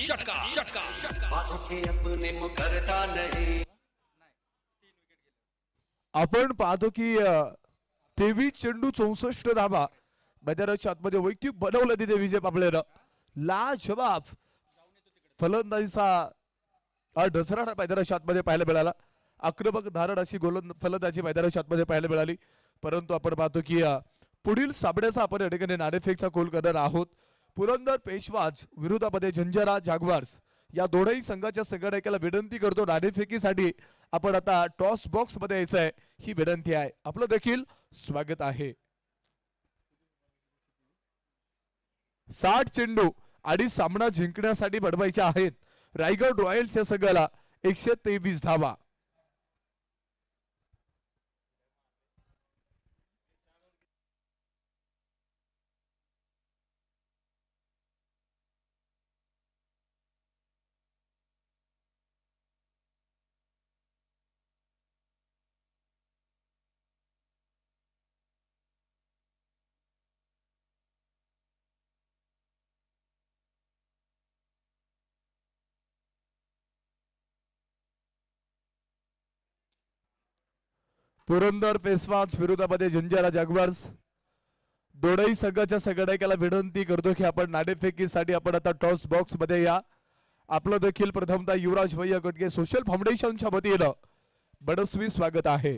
षटकार षटकार. आपण पाहतो की 23 चेंडू 64 धावा मैदानाच्या आतमध्ये वैयक्तिक बनवलं तिथे विजय पाबळेनं. लाजवाब फलंदाजीचा ढसराणा मैदानाच्या आतमध्ये पाहायला मिळाला. आक्रमक धारण अशी फलंदाजी मैदानाच्या आतमध्ये पाहायला मिळाली. परंतु आपण पाहतो की पुढील सामन्याचा आपण या ठिकाणी नाणेफेकचा कोल करणार आहोत. पुरंदर पेशवाज विरोधामध्ये झंझारा जागवार्स या दोनही संघाच्या संघटकाला विनंती करतो नाणेफेकीसाठी आपण आता टॉस बॉक्स मध्ये यायचं आहे. ही विनंती आहे. आपलं देखील स्वागत आहे. 60 चेंडू आणि सामना जिंकण्यासाठी बनवायचे आहेत. रायगड रॉयल्स या संघाला 123 धावा. पुरंदर पेशवाज विरोधामध्ये झंझारा जागवार्स दोनही संघाच्या संघटकाला विनंती करतो की आपण नाणेफेकीसाठी आपण आता टॉस बॉक्स मध्ये या. आपलं देखील प्रथमतः युवराज भैया कटके सोशल फाउंडेशनच्या वतीनं बडस्वी स्वागत आहे.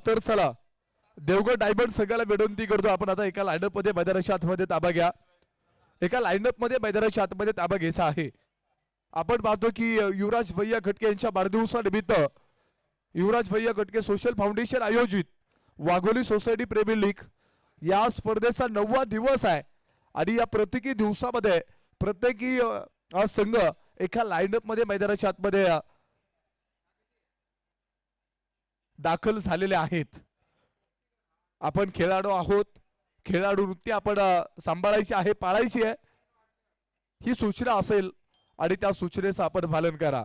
तर चला देवगड डायमंड संघाला विनंती करतो आपण आता एका लाईनअप मध्ये मैदानाच्या आतमध्ये ताबा घ्या. एका लाईनअप मध्ये मैदानाच्या आतमध्ये ताबा घ्यायचा आहे. आपण पाहतो की युवराज भैया खटके यांच्या वाढदिवसानिमित्त युवराज भैया खटके सोशल फाउंडेशन आयोजित वाघोली सोसायटी प्रेमी लीग या स्पर्धेचा 9वा दिवस आहे. आणि या प्रत्येकी दिवसामध्ये प्रत्येकी संघ एका लाईनअप मध्ये मैदानाच्या आतमध्ये दाखल झालेले आहेत. आपण खेळाडू आहोत. खेळाडू वृत्ती आपण सांभाळायची आहे, पाळायची आहे. ही सूचना असेल आणि त्या सूचनेचं आपण पालन करा.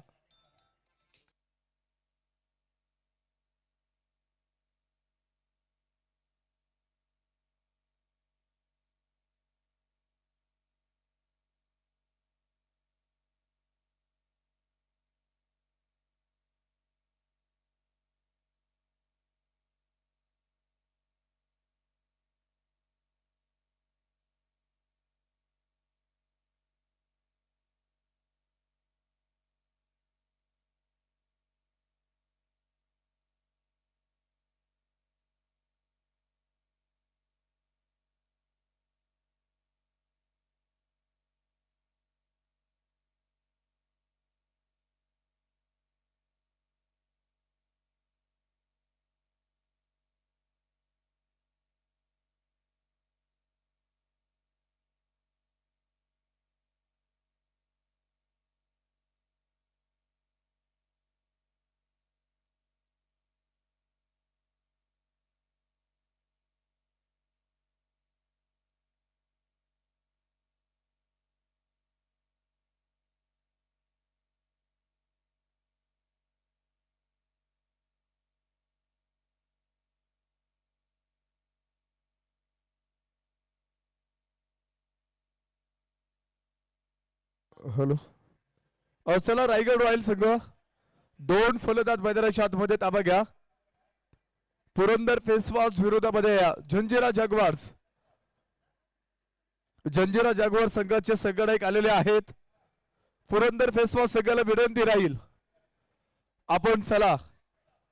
हॅलो चला रायगड रॉयल संघ 2 फलंदाज मैदानाच्या आतमध्ये ताबा घ्या. पुरंदर पेशवाज विरोधामध्ये झंझारा जागवार्स. झंझारा जागवार संघाचे संघटक आलेले आहेत. पुरंदर पेशवाज संघाला विनंती राहील आपण चला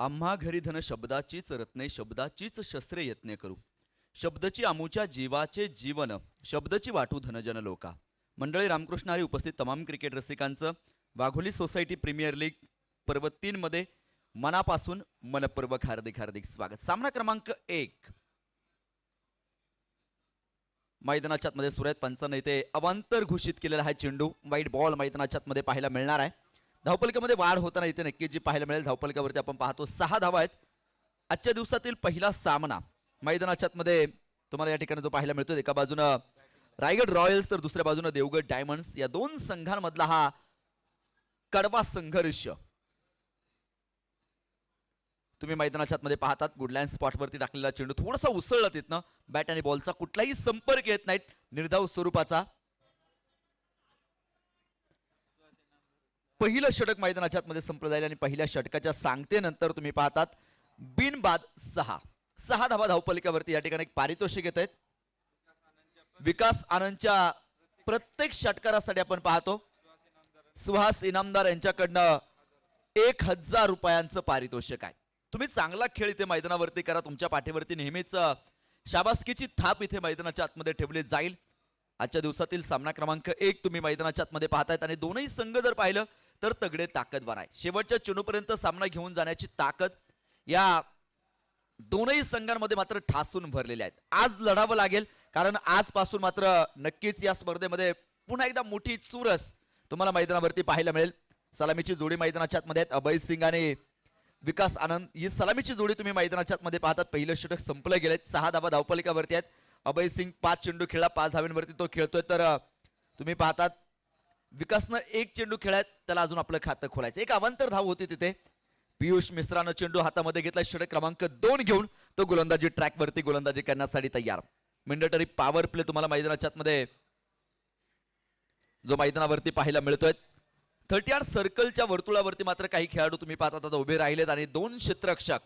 आम्हा घरी धन शब्दाचीच रत्ने शब्दाचीच शस्त्रे यत्ने करू शब्दची आमुच्या जीवाचे जीवन शब्दची वाटू धनजन लोका. मंडळी रामकृष्ण हरी उपस्थित तमाम क्रिकेट रसिकांचं वाघोली सोसायटी प्रीमियर लीग पर्व 3 मध्ये मनापासून मनपूर्वक हार्दिक हार्दिक स्वागत. सामना क्रमांक 1 मैदानाच्या मध्ये सुरत पंचांना इथे अवांतर घोषित केलेला हा चेंडू वाईट बॉल मैदानाच्या मध्ये पाहायला मिळणार आहे. धावपलकामध्ये वाढ होताना इथे नक्कीच जी पाहायला मिळेल. धावपलकावरती आपण पाहतो 6 धावा आहेत. आजच्या दिवसातील पहिला सामना मैदानाच्या मध्ये तुम्हाला या ठिकाणी जो पाहायला मिळतो एका बाजूनं रायगड रॉयल्स तर दुसऱ्या बाजूनं देवगड डायमंड्स या दोन संघांमधला हा कडवा संघर्ष तुम्ही मैदानाच्या मध्ये पाहतात. गुडलँड स्पॉटवरती टाकलेला चेंडू थोडासा उसळला तिथनं बॅट आणि बॉलचा कुठलाही संपर्क येत नाहीत निर्धाव स्वरूपाचा. पहिलं षटक मैदानाच्या मध्ये संपलं जाईल आणि पहिल्या षटकाच्या सांगतेनंतर तुम्ही पाहतात बिनबाद 6 धावा धावपलिकावरती या ठिकाणी एक पारितोषिक येत आहेत. विकास आनंदच्या प्रत्येक षटकारासाठी आपण पाहतो सुहास इनामदार यांच्याकडनं 1000 रुपयांचं पारितोषिक आहे. तुम्ही चांगला खेळ इथे मैदानावरती करा. तुमच्या पाठीवरती नेहमीच शाबासकीची थाप इथे मैदानाच्या आतमध्ये ठेवली जाईल. आजच्या दिवसातील सामना क्रमांक 1 तुम्ही मैदानाच्या आतमध्ये पाहतायत आणि दोनही संघ जर पाहिलं तर तगडे ताकदवार आहे. शेवटच्या चेंडूपर्यंत सामना घेऊन जाण्याची ताकद या दोनही संघांमध्ये मात्र ठासून भरलेले आहेत. आज लढावं लागेल कारण आजपासून मात्र नक्कीच या स्पर्धेमध्ये पुन्हा एकदा मोठी चुरस तुम्हाला मैदानावरती पाहायला मिळेल. सलामीची जोडी मैदानाच्या आतमध्ये आहेत. अभय सिंग आणि विकास आनंद ही सलामीची जोडी तुम्ही मैदानाच्या आतमध्ये पाहतात. पहिलं षटक संपलं गेलंय. 6 धावा धावपलिकावरती आहेत. अभय सिंग 5 चेंडू खेळला 5 धाव्यांवरती तो खेळतोय तर तुम्ही पाहतात विकासनं 1 चेंडू खेळायत त्याला अजून आपलं खातं खोलायचं. एक अवांतर धाव होती तिथे. पियुष मिश्रानं चेंडू हातामध्ये घेतला. षटक क्रमांक 2 घेऊन तो गोलंदाजी ट्रॅकवरती गोलंदाजी करण्यासाठी तयार. मेंडेटरी पॉवर प्ले तुम्हाला मैदानाच्या आतमध्ये जो मैदानावरती पाहायला मिळतोय. 38 सर्कलच्या वर्तुळावरती मात्र काही खेळाडू तुम्ही पाहतात आता उभे राहिलेत आणि 2 क्षेत्ररक्षक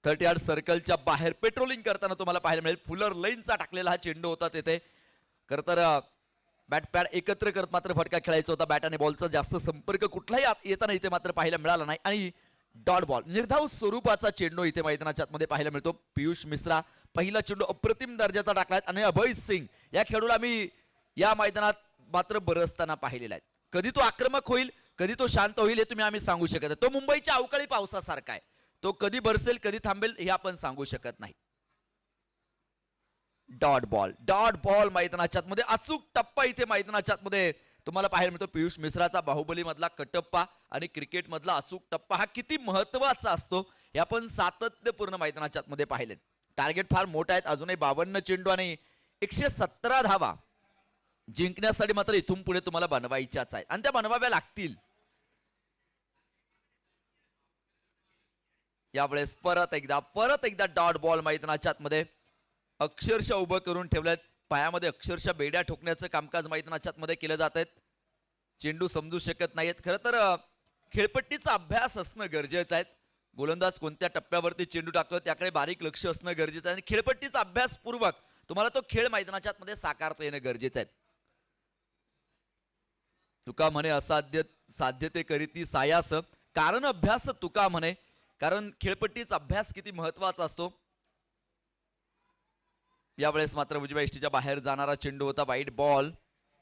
38 सर्कलच्या बाहेर पेट्रोलिंग करताना तुम्हाला पाहायला मिळेल. फुलर लाईनचा टाकलेला हा चेंडू होता तिथे. खरं तर बॅट पॅड एकत्र करत मात्र फटका खेळायचा होता. बॅट आणि बॉलचा जास्त संपर्क कुठलाही येताना इथे मात्र पाहायला मिळाला नाही आणि डॉट बॉल निर्धाव स्वरूपाचा चेंडू इथे मैदानाच्या आतमध्ये पाहायला मिळतो. पियुष मिश्रा पहिला चेंडू अप्रतिम दर्जाचा टाकलाय आणि अभय सिंग या खेळाडूला आम्ही या मैदानात मात्र बरसताना पाहिलेला आहे. कधी तो आक्रमक होईल कधी तो शांत होईल हे तुम्ही आम्ही सांगू शकत नाही. तो मुंबईच्या अवकाळी पावसासारखा आहे. तो कधी बरसेल कधी थांबेल हे आपण सांगू शकत नाही. डॉट बॉल मैदानाच्या आतमध्ये अचूक टप्पा इथे मैदानाच्या आतमध्ये तुम्हाला पाहायला मिळतो. पियुष मिश्राचा बाहुबली मधला कटप्पा आणि क्रिकेट मधला अचूक टप्पा हा किती महत्वाचा असतो हे आपण सातत्यपूर्ण मैदानाच्या आतमध्ये पाहिले. टार्गेट फार मोठा आहेत. अजूनही 52 चेंडू आणि 117 धावा जिंकण्यासाठी मात्र इथून पुढे तुम्हाला बनवायच्याच आहेत आणि त्या बनवाव्या लागतील. यावेळेस परत एकदा डॉट बॉल मैदानाच्या आतमध्ये अक्षरशः उभं करून ठेवल्यात. पायामध्ये अक्षरशः बेड्या ठोकण्याचं कामकाज मैदानाच्या आतमध्ये केलं जात आहेत. चेंडू समजू शकत नाहीत. खरं तर खेळपट्टीचा अभ्यास असणं गरजेचं आहे. गोलंदाज कोणत्या टप्प्यावरती चेंडू टाकतो त्याकडे बारीक लक्ष असणं गरजेचं आहे आणि खेळपट्टीचा अभ्यासपूर्वक तुम्हाला तो खेळ मैदानाच्या आतमध्ये साकारता येणं गरजेचं आहे. तुका म्हणे असाध्य साध्यते करीती सायास कारण अभ्यास तुका म्हणे. कारण खेळपट्टीचा अभ्यास किती महत्वाचा असतो. यावेळेस मात्र उजव्या इष्टीच्या बाहेर जाणारा चेंडू होता. वाईट बॉल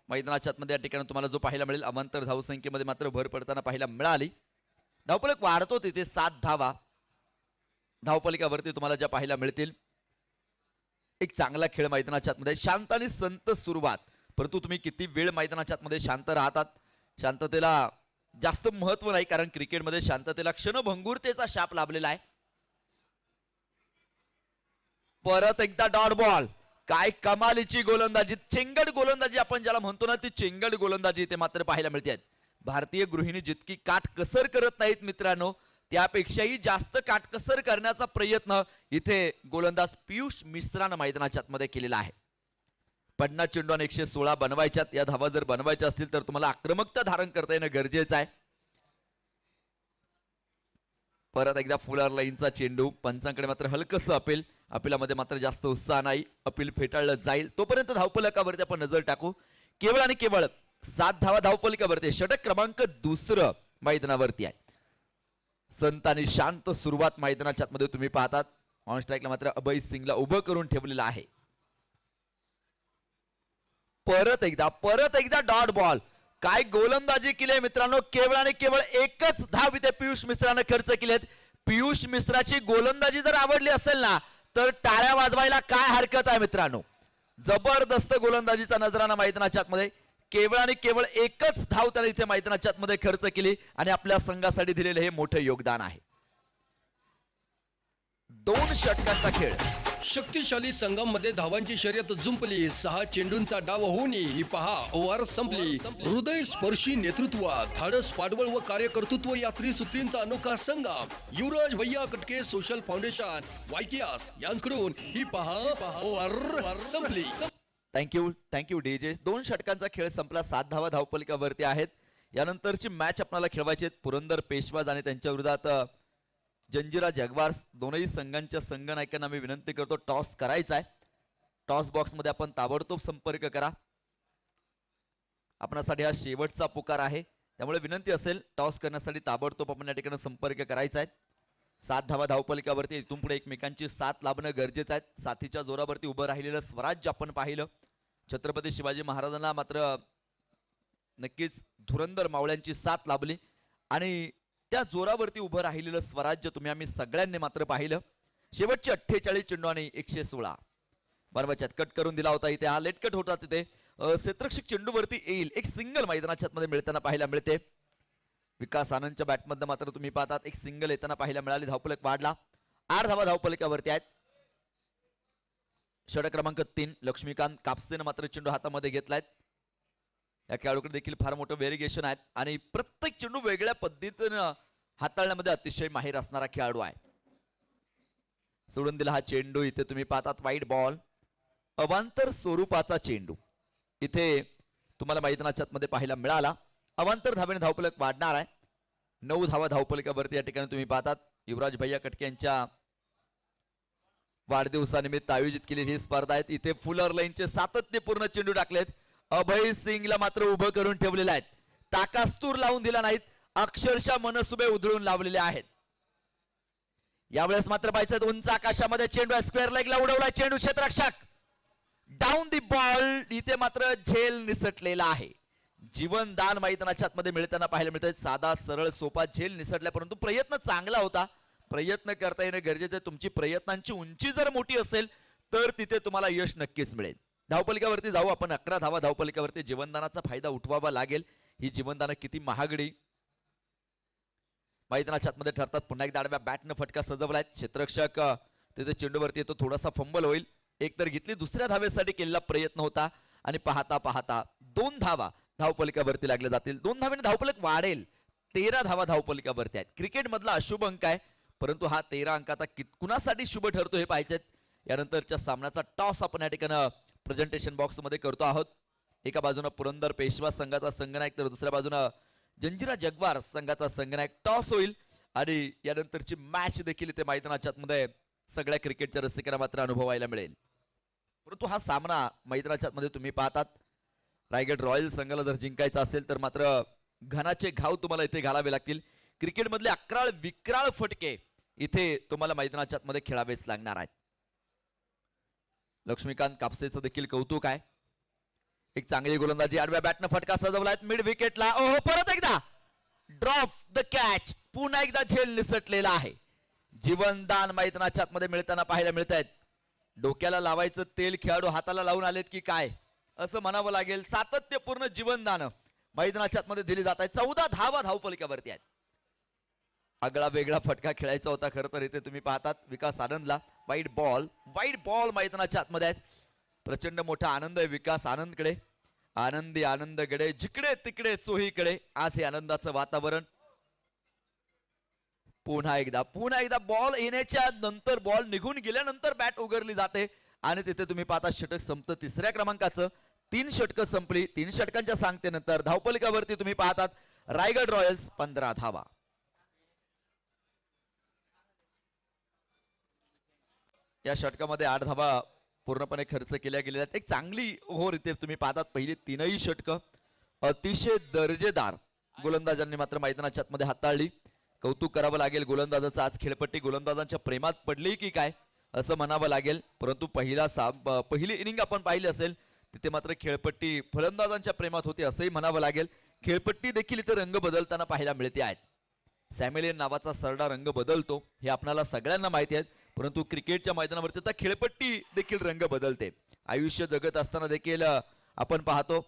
मैदानाच्या आतमध्ये या ठिकाणी तुम्हाला जो पाहायला मिळेल. अवांतर धावसंख्येमध्ये मात्र भर पडताना पाहायला मिळाली. धावपलक वाढतो तिथे 7 धावा धावपलिकावरती तुम्हाला ज्या पाहायला मिळतील. एक चांगला खेळ मैदानाच्या आतमध्ये शांत आणि संत सुरुवात. परंतु तुम्ही किती वेळ मैदानाच्या आतमध्ये शांत राहतात. शांततेला जास्त महत्व नाही कारण क्रिकेटमध्ये शांततेला क्षणभंगुरतेचा शाप लाभलेला आहे. परत एकदा डॉट बॉल. काय कमालीची गोलंदाजी चेंगड गोलंदाजी आपण ज्याला म्हणतो ना ती चेंगड गोलंदाजी इथे मात्र पाहायला मिळते. भारतीय गृहिणी जितकी काटकसर करत नाहीत मित्रांनो त्यापेक्षाही जास्त काटकसर करण्याचा प्रयत्न इथे गोलंदाज पियुष मिश्रानं मैदानाच्या आतमध्ये केलेला आहे. 50 चेंडू आणि 116 बनवायच्यात. या धावा जर बनवायच्या असतील तर तुम्हाला आक्रमकता धारण करता येणं गरजेचं आहे. परत एकदा फुलर लाईनचा चेंडू. पंचांकडे मात्र हलकसं अपील. अपिलामध्ये मात्र जास्त उत्साह नाही. अपील फेटाळलं जाईल तोपर्यंत धावफलकावरती आपण नजर टाकू. केवळ आणि केवळ 7 धावा धावफलकावरती. षटक क्रमांक 2 मैदानावरती आहे. संत आणि शांत सुरुवात मैदानाच्या आतमध्ये तुम्ही पाहतात. ऑन स्ट्राईकला मात्र अभय सिंगला उभं करून ठेवलेलं आहे. परत एकदा डॉट बॉल. काय गोलंदाजी केली मित्रांनो. केवळ आणि केवळ एकच धाव इथे पियुष मिश्राने खर्च केलेत. पियुष मिश्राची गोलंदाजी जर आवडली असेल ना तर टाळ्या वाजवायला काय हरकत आहे मित्रांनो. जबरदस्त गोलंदाजीचा नजराणा मैदानाच्या आतमध्ये. केवळ आणि केवळ एकच धाव त्याने इथे मैदानाच्या आतमध्ये खर्च केली आणि आपल्या संघासाठी दिलेले हे मोठे योगदान आहे. 2 षटकांचा खेळ. शक्तिशाली संघामध्ये धावांची शर्यत जुंपली. 6 चेंडूंचा डाव होऊन ही पहा ओव्हर संपली. हृदय स्पर्शी नेतृत्व, धाडस, पाठबळ व कार्यकर्तृत्व या त्रिसूत्रींचा अनोखा संगम. युवराज भैया कटके सोशल फाउंडेशन वायकियास यांकडून ही पहा ओव्हर संपली. Thank you DJ. 2 षटकांचा खेळ संपला. 7 धावा धावपलिकावरती आहेत. यानंतरची मॅच आपल्याला खेळवायची आहे. पुरंदर पेशवाज आणि त्यांच्या विरोधात जंजिरा जगवार. दोनही संघांच्या संघनायकांना मी विनंती करतो टॉस करायचा आहे. टॉस बॉक्स मध्ये आपण ताबडतोब संपर्क करा. आपणासाठी हा शेवटचा पुकार आहे, त्यामुळे विनंती असेल टॉस करण्यासाठी ताबडतोब आपण या ठिकाणी संपर्क करायचा आहे. 7 धावा धावपलिकावरती. इथून पुढे एकमेकांची साथ लाभणं गरजेचं आहे. साथीच्या जोरावरती उभं राहिलेलं स्वराज्य आपण पाहिलं. छत्रपती शिवाजी महाराजांना मात्र नक्कीच धुरंधर मावळ्यांची साथ लाभली आणि त्या जोरावरती उभं राहिलेलं स्वराज्य तुम्ही आम्ही सगळ्यांनी मात्र पाहिलं. शेवटचे 48 चेंडू आणि 116 बरोबर कट करून दिला होता. इथे हा लेट कट होता. तिथे क्षेत्ररक्षक चेंडूवरती येईल. एक सिंगल मैदानाच्या आतमध्ये मिळताना पाहायला मिळते. विकास आनंदच्या बॅटमध्ये मात्र तुम्ही पाहतात एक सिंगल येताना पाहायला मिळाली. धावफलक वाढला. 8 धावा धावफलकावरती आहेत. षटक क्रमांक 3 लक्ष्मीकांत कापसेने मात्र चेंडू हातामध्ये घेतलाय. या खेळाडूकडे देखील फार मोठं व्हेरिएशन आहे आणि प्रत्येक चेंडू वेगळ्या पद्धतीनं हाताळण्यामध्ये अतिशय माहिर असणारा खेळाडू आहे. सोडून दिला हा चेंडू. इथे तुम्ही पाहतात वाईट बॉल. अवांतर स्वरूपाचा चेंडू इथे तुम्हाला मैदानाच्या आतमध्ये पाहायला मिळाला. अवांतर धावेने धावफलक वाढणार आहे. 9 धावा धावफलकावरती या ठिकाणी तुम्ही पाहतात. युवराज भैया कटके यांच्या वाढदिवसानिमित्त आयोजित केलेली ही स्पर्धा आहे. इथे फुलर लाईनचे सातत्यपूर्ण चेंडू टाकलेत. अभय सिंगला मात्र उभं करून ठेवलेलं आहेत. ताकास्तूर लावून दिला नाहीत. अक्षरशः मनसुबे उधळून लावलेले आहेत. यावेळेस मात्र पाहिजे उंच आकाशामध्ये चेंडू स्क्वेअर लेगला उडवला. चेंडू क्षेत्ररक्षक डाऊन दी बॉल. इथे मात्र झेल निसटलेला आहे. जीवनदान मैदानाच्या आतमध्ये मिळताना पाहायला मिळतंय. साधा सरळ सोपा झेल निसटला, परंतु प्रयत्न चांगला होता. प्रयत्न करता येणं गरजेचं आहे. तुमची प्रयत्नांची उंची जर मोठी असेल तर तिथे तुम्हाला यश नक्कीच मिळेल. धावपलिकावरती जाऊ आपण. 11 धावा धावपलिकावरती. जीवनदानाचा फायदा उठवावा लागेल. ही जीवनदानं किती महागडी मैदानाच्या आतमध्ये ठरतात. पुन्हा एकदा आडव्या बॅटनं फटका सजवलाय. क्षेत्ररक्षक तिथे चेंडूवरती येतो. थोडासा फंबल होईल. एक तर घेतली. दुसऱ्या धावेसाठी केलेला प्रयत्न होता आणि पाहता पाहता 2 धावा धावपलिकावरती लागल्या जातील. 2 धावेने धावपलक वाढेल. 13 धावा धावपलिकावरती आहेत. क्रिकेट मधला अशुभ अंक आहे, परंतु हा 13 अंक आता कुणासाठी शुभ ठरतो हे पाहायचे. यानंतरच्या सामन्याचा टॉस आपण या ठिकाणी प्रेझेंटेशन बॉक्स मध्ये करतो आहोत. एका बाजूने पुरंदर पेशवा संघाचा संघनायक तर दुसऱ्या बाजूने जंजिरा जगवार संघाचा संघनायक. टॉस होईल आणि यानंतरची मॅच देखील इथे मैदानाच्या आतमध्ये सगळ्या क्रिकेटच्या रसिकांना मात्र अनुभवायला मिळेल. परंतु हा सामना मैदानाच्या आतमध्ये तुम्ही पाहतात रायगड रॉयल संघाला जर जिंकायचा असेल तर मात्र घनाचे घाव तुम्हाला इथे घालावे लागतील. क्रिकेटमधले अक्राळ विक्राळ फटके इथे तुम्हाला मैदानाच्या आतमध्ये खेळावेच लागणार आहेत. लक्ष्मीकांत कापसेचं देखील कौतुक आहे. एक चांगली गोलंदाजी. आडव्या बॅटनं फटका सजवलाय मिड विकेटला. ओहो परत एकदा ड्रॉप द कॅच. पुन्हा एकदा झेल निसटलेला आहे. जीवनदान मैदानाच्या आतमध्ये मिळताना पाहायला मिळत आहेत. डोक्याला लावायचं तेल खेळाडू हाताला लावून आलेत की काय असं म्हणावं लागेल. सातत्यपूर्ण जीवनदान मैदानाच्या आतमध्ये दिली जात आहे. 14 धावा धावफलकावरती आहेत. आगळा वेगळा फटका खेळायचा होता खरं तर. इथे तुम्ही पाहतात विकास आनंदला वाईट बॉल मैदानाच्या आतमध्ये आहेत. प्रचंड मोठा आनंद आहे विकास आनंदकडे. आनंदी आनंदकडे जिकडे तिकडे चोहीकडे आज हे आनंदाचं वातावरण. पुन्हा एकदा बॉल येण्याच्या नंतर बॉल निघून गेल्यानंतर बॅट उघडली जाते आणि तिथे तुम्ही पाहता षटक संपतं. 3ऱ्या क्रमांकाचं 3 षटकं संपली. 3 षटकांच्या सांगतेनंतर धावपलिकावरती तुम्ही पाहतात रायगड रॉयल्स 15 धावा. या षटकामध्ये 8 धावा पूर्णपणे खर्च केल्या गेलेल्या आहेत. एक चांगली ओव्हर इथे तुम्ही पाहतात. पहिली 3ही षटकं अतिशय दर्जेदार गोलंदाजांनी मात्र मैदानाच्या आतमध्ये हाताळली. कौतुक करावं लागेल गोलंदाजाचं. आज खेळपट्टी गोलंदाजांच्या प्रेमात पडली की काय असं म्हणावं लागेल. परंतु पहिली इनिंग आपण पाहिली असेल तिथे मात्र खेळपट्टी फलंदाजांच्या प्रेमात होती असंही म्हणावं लागेल. खेळपट्टी देखील इथे रंग बदलताना पाहायला मिळते आहेत. सॅम्युएलियन नावाचा सरडा रंग बदलतो हे आपल्याला सगळ्यांना माहिती आहे. परंतु क्रिकेटच्या मैदानावरती आता खेळपट्टी देखील रंग बदलते. आयुष्य जगत असताना देखील आपण पाहतो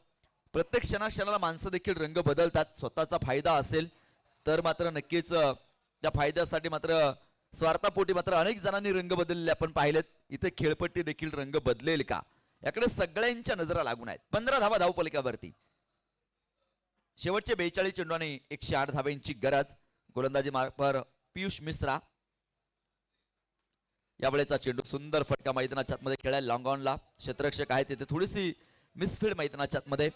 प्रत्येक क्षणाला माणसं देखील रंग बदलतात. स्वतःचा फायदा असेल तर मात्र नक्कीच त्या फायद्यासाठी मात्र स्वार्थापोटी मात्र अनेक जणांनी रंग बदललेले आपण पाहिलेत. इथे खेळपट्टी देखील रंग बदलेल का याकडे सगळ्यांच्या नजरा लागून आहेत. 15 धावा धावफलकावरती. शेवटचे 42 चेंडू आणि 108 धाब्यांची गरज. गोलंदाजी मार्फत पियुष मिश्रा. यावेळेचा चेंडू सुंदर फटका मैदानाच्या आतमध्ये खेळाय. लॉंग ऑनला क्षेत्ररक्षक आहे तिथे थोडीशी मिसफील्ड मैदानाच्या आतमध्ये.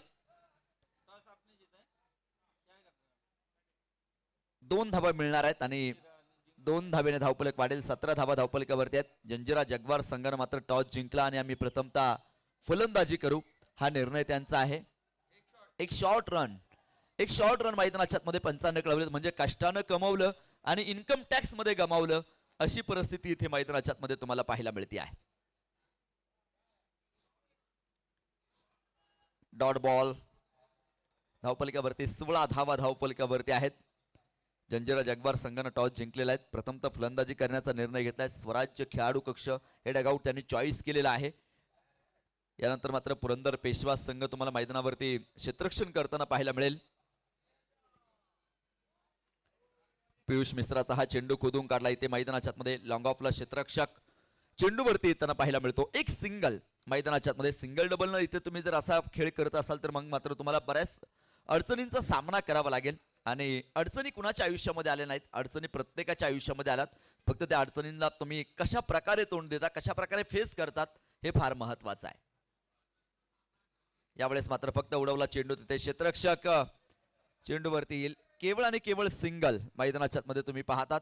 2 धावा मिळणार आहेत आणि 2 धावेने धावफलक वाढेल. 17 धावा धावफलकावरती आहेत. जंजिरा जगवार संघानं मात्र टॉस जिंकला आणि आम्ही प्रथमतः फलंदाजी करू हा निर्णय त्यांचा आहे. एक शॉर्ट रन मैदानाच्या आतमध्ये 55 कळवले म्हणजे कष्टानं कमवलं आणि इन्कम टॅक्स मध्ये गमावलं अशी परिस्थिती इथे मैदानाच्या आतमध्ये तुम्हाला पाहायला मिळते आहे. डॉट बॉल धावफलकावरती 16 धावा धावफलकावरती आहेत. जंजिरा जगवार संघानं टॉस जिंकलेला आहे. प्रथमतः फलंदाजी करण्याचा निर्णय घेतलाय. स्वराज्य खेळाडू कक्ष हे डगआउट त्यांनी चॉईस केलेला आहे. यानंतर मात्र पुरंदर पेशवा संघ तुम्हाला मैदानावरती क्षेत्ररक्षण करताना पाहायला मिळेल. पियुष मिश्राचा हा चेंडू खोदून काढला. इथे मैदानाच्या आतमध्ये लॉंग ऑफला क्षेत्ररक्षक चेंडूवरती येताना पाहायला मिळतो. एक सिंगल मैदानाच्या आतमध्ये. सिंगल डबल न इथे तुम्ही जर असा खेळ करत असाल तर मग मात्र तुम्हाला बऱ्याच अडचणींचा सामना करावा लागेल. आणि अडचणी कुणाच्या आयुष्यामध्ये आल्या नाहीत. अडचणी प्रत्येकाच्या आयुष्यामध्ये आल्यात. फक्त त्या अडचणींना तुम्ही कशा प्रकारे तोंड देता कशा प्रकारे फेस करतात हे फार महत्वाचं आहे. यावेळेस मात्र फक्त उडवला चेंडू. तिथे क्षेत्ररक्षक चेंडूवरती येईल. केवळ आणि केवळ सिंगल मैदानाच्या मध्ये तुम्ही पाहतात.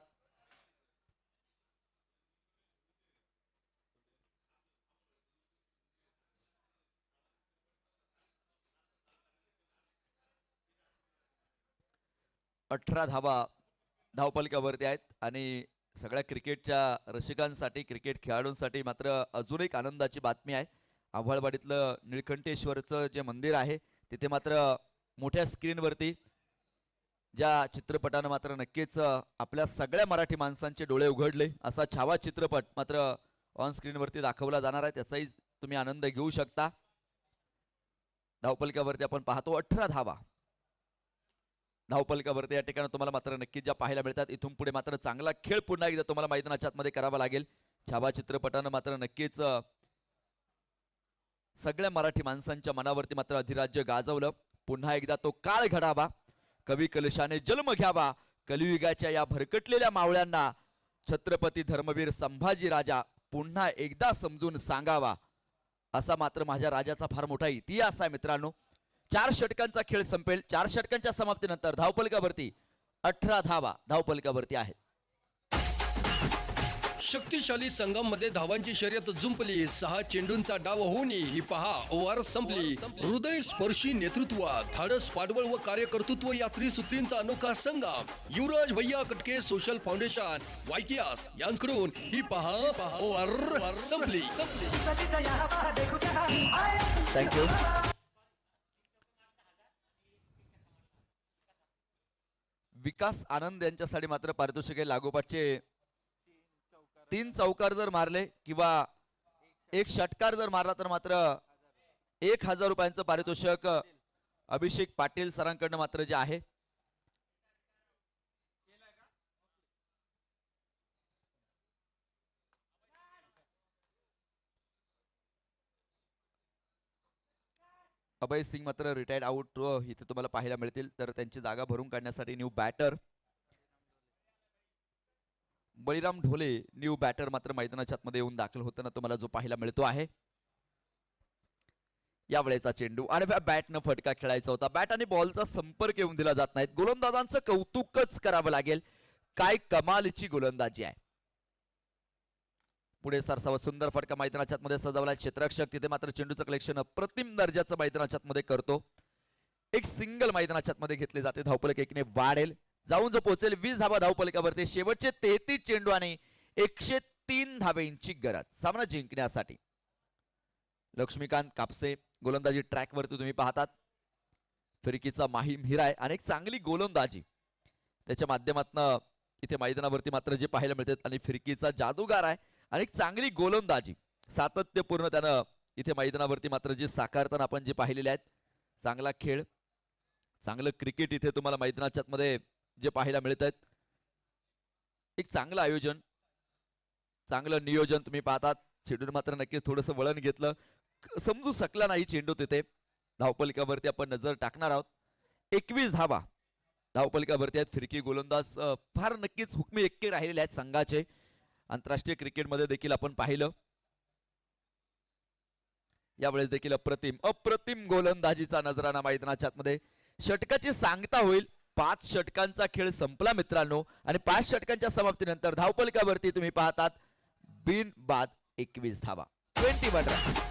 अठरा धावा धावफलकावरती आहेत आणि सगळ्या क्रिकेटच्या रसिकांसाठी क्रिकेट खेळाडूंसाठी मात्र अजून एक आनंदाची बातमी आहे. आव्हाळवाडीतलं निळकंठेश्वरचं जे मंदिर आहे तिथे मात्र मोठ्या स्क्रीनवरती ज्या चित्रपटानं मात्र नक्कीच आपल्या सगळ्या मराठी माणसांचे डोळे उघडले असा छावा चित्रपट मात्र ऑन स्क्रीनवरती दाखवला जाणार आहे. त्याचाही तुम्ही आनंद घेऊ शकता. धावफलकावरती आपण पाहतो 18 धावा धावफलकावरती या ठिकाणी तुम्हाला मात्र नक्कीच ज्या पाहायला मिळतात. इथून पुढे मात्र चांगला खेळ पुन्हा एकदा तुम्हाला मैदानाच्या आतमध्ये करावा लागेल. छावा चित्रपटानं मात्र नक्कीच सगळ्या मराठी माणसांच्या मनावरती मात्र अधिराज्य गाजवलं. पुन्हा एकदा तो काळ घडावा. कवी कलशाने जन्म घ्यावा. कलियुगाच्या या भरकटलेल्या मावळ्यांना छत्रपती धर्मवीर संभाजी राजा पुन्हा एकदा समजून सांगावा असा मात्र माझ्या राजाचा फार मोठा इतिहास आहे मित्रांनो. 4 षटकांचा खेळ संपेल. 4 षटकांच्या समाप्तीनंतर धावफलकावरती 18 धावा धावफलकावरती आहेत. शक्तिशाली संघामध्ये धावांची शर्यत जुंपली. 6 चेंडूंचा डाव होऊन ही पहा ओव्हर संपली. हृदय स्पर्शी नेतृत्व धाडस पाठबळ व कार्यकर्तृत्व या त्रिसूत्रींचा अनोखा संगम. युवराज भैया कटके सोशल फाउंडेशन वायटीआस यांकडून ही पहा ओव्हर संपली. थँक्यू. विकास आनंद यांच्यासाठी मात्र पारितोषिक आहे. लागोपाठचे 3 चौकार जर मारले किंवा 1 षटकार जर मारला तर मात्र 1000 रुपयांचं पारितोषिक अभिषेक पाटील सरांकडनं मात्र जे आहे. अभय सिंग मात्र रिटायर्ड आउट इथे तुम्हाला पाहायला मिळतील. तर त्यांची जागा भरून काढण्यासाठी new batter Baliram Dhole new batter मात्र मैदानाच्या आतमध्ये येऊन दाखल होताना तुम्हाला जो पाहायला मिळतो आहे. यावेळेचा चेंडू आणि बॅटनं फटका खेळायचा होता. बॅट आणि बॉलचा संपर्क येऊन दिला जात नाहीत. गोलंदाजांचं कौतुकच करावं लागेल. काय कमालीची गोलंदाजी आहे. पुढे सरसावत सुंदर फटका मैदानाच्या आतमध्ये सजवला. क्षेत्ररक्षक तिथे मात्र चेंडूचं कलेक्शन अप्रतिम दर्जाचं मैदानाच्या आतमध्ये करतो. एक सिंगल मैदानाच्या आतमध्ये घेतले जाते. धावफलक 1 ने वाढेल. जाऊन जो पोहोचेल 20 धावा धावपलकावरती. शेवटचे 33 चेंडू आणि 103 धावेंची गरज सामना जिंकण्यासाठी. लक्ष्मीकांत कापसे गोलंदाजी ट्रॅक वरती तुम्ही पाहतात. फिरकीचा माहीम हिराय आणि एक चांगली गोलंदाजी त्याच्या माध्यमातून इथे मैदानावरती मात्र जे पाहायला मिळतात. आणि फिरकीचा जादूगार आहे आणि एक चांगली गोलंदाजी सातत्यपूर्ण त्यानं इथे मैदानावरती मात्र जे साकारताना आपण जे पाहिलेले आहेत. चांगला खेळ, चांगलं क्रिकेट इथे तुम्हाला मैदानाच्या मध्ये जे पाहायला मिळत आहेत. एक चांगलं आयोजन, चांगलं नियोजन तुम्ही पाहतात. चेंडून मात्र नक्कीच थोडंसं वळण घेतलं, समजू शकला नाही चेंडू तिथे. धावपलकावरती आपण नजर टाकणार आहोत. 21 धावा धावपलकावरती आहेत. फिरकी गोलंदाज फार नक्कीच हुकमी एक्के राहिलेले आहेत संघाचे. आंतरराष्ट्रीय क्रिकेटमध्ये देखील आपण पाहिलं. यावेळेस देखील अप्रतिम गोलंदाजीचा नजराणा मैदानाच्या मध्ये. षटकाची सांगता होईल. 5 षटकांचा खेळ संपला मित्रांनो आणि 5 षटकांच्या समाप्तीनंतर धावपलकावरती तुम्ही पाहतात बिनबाद 21 धावा, 21 रन.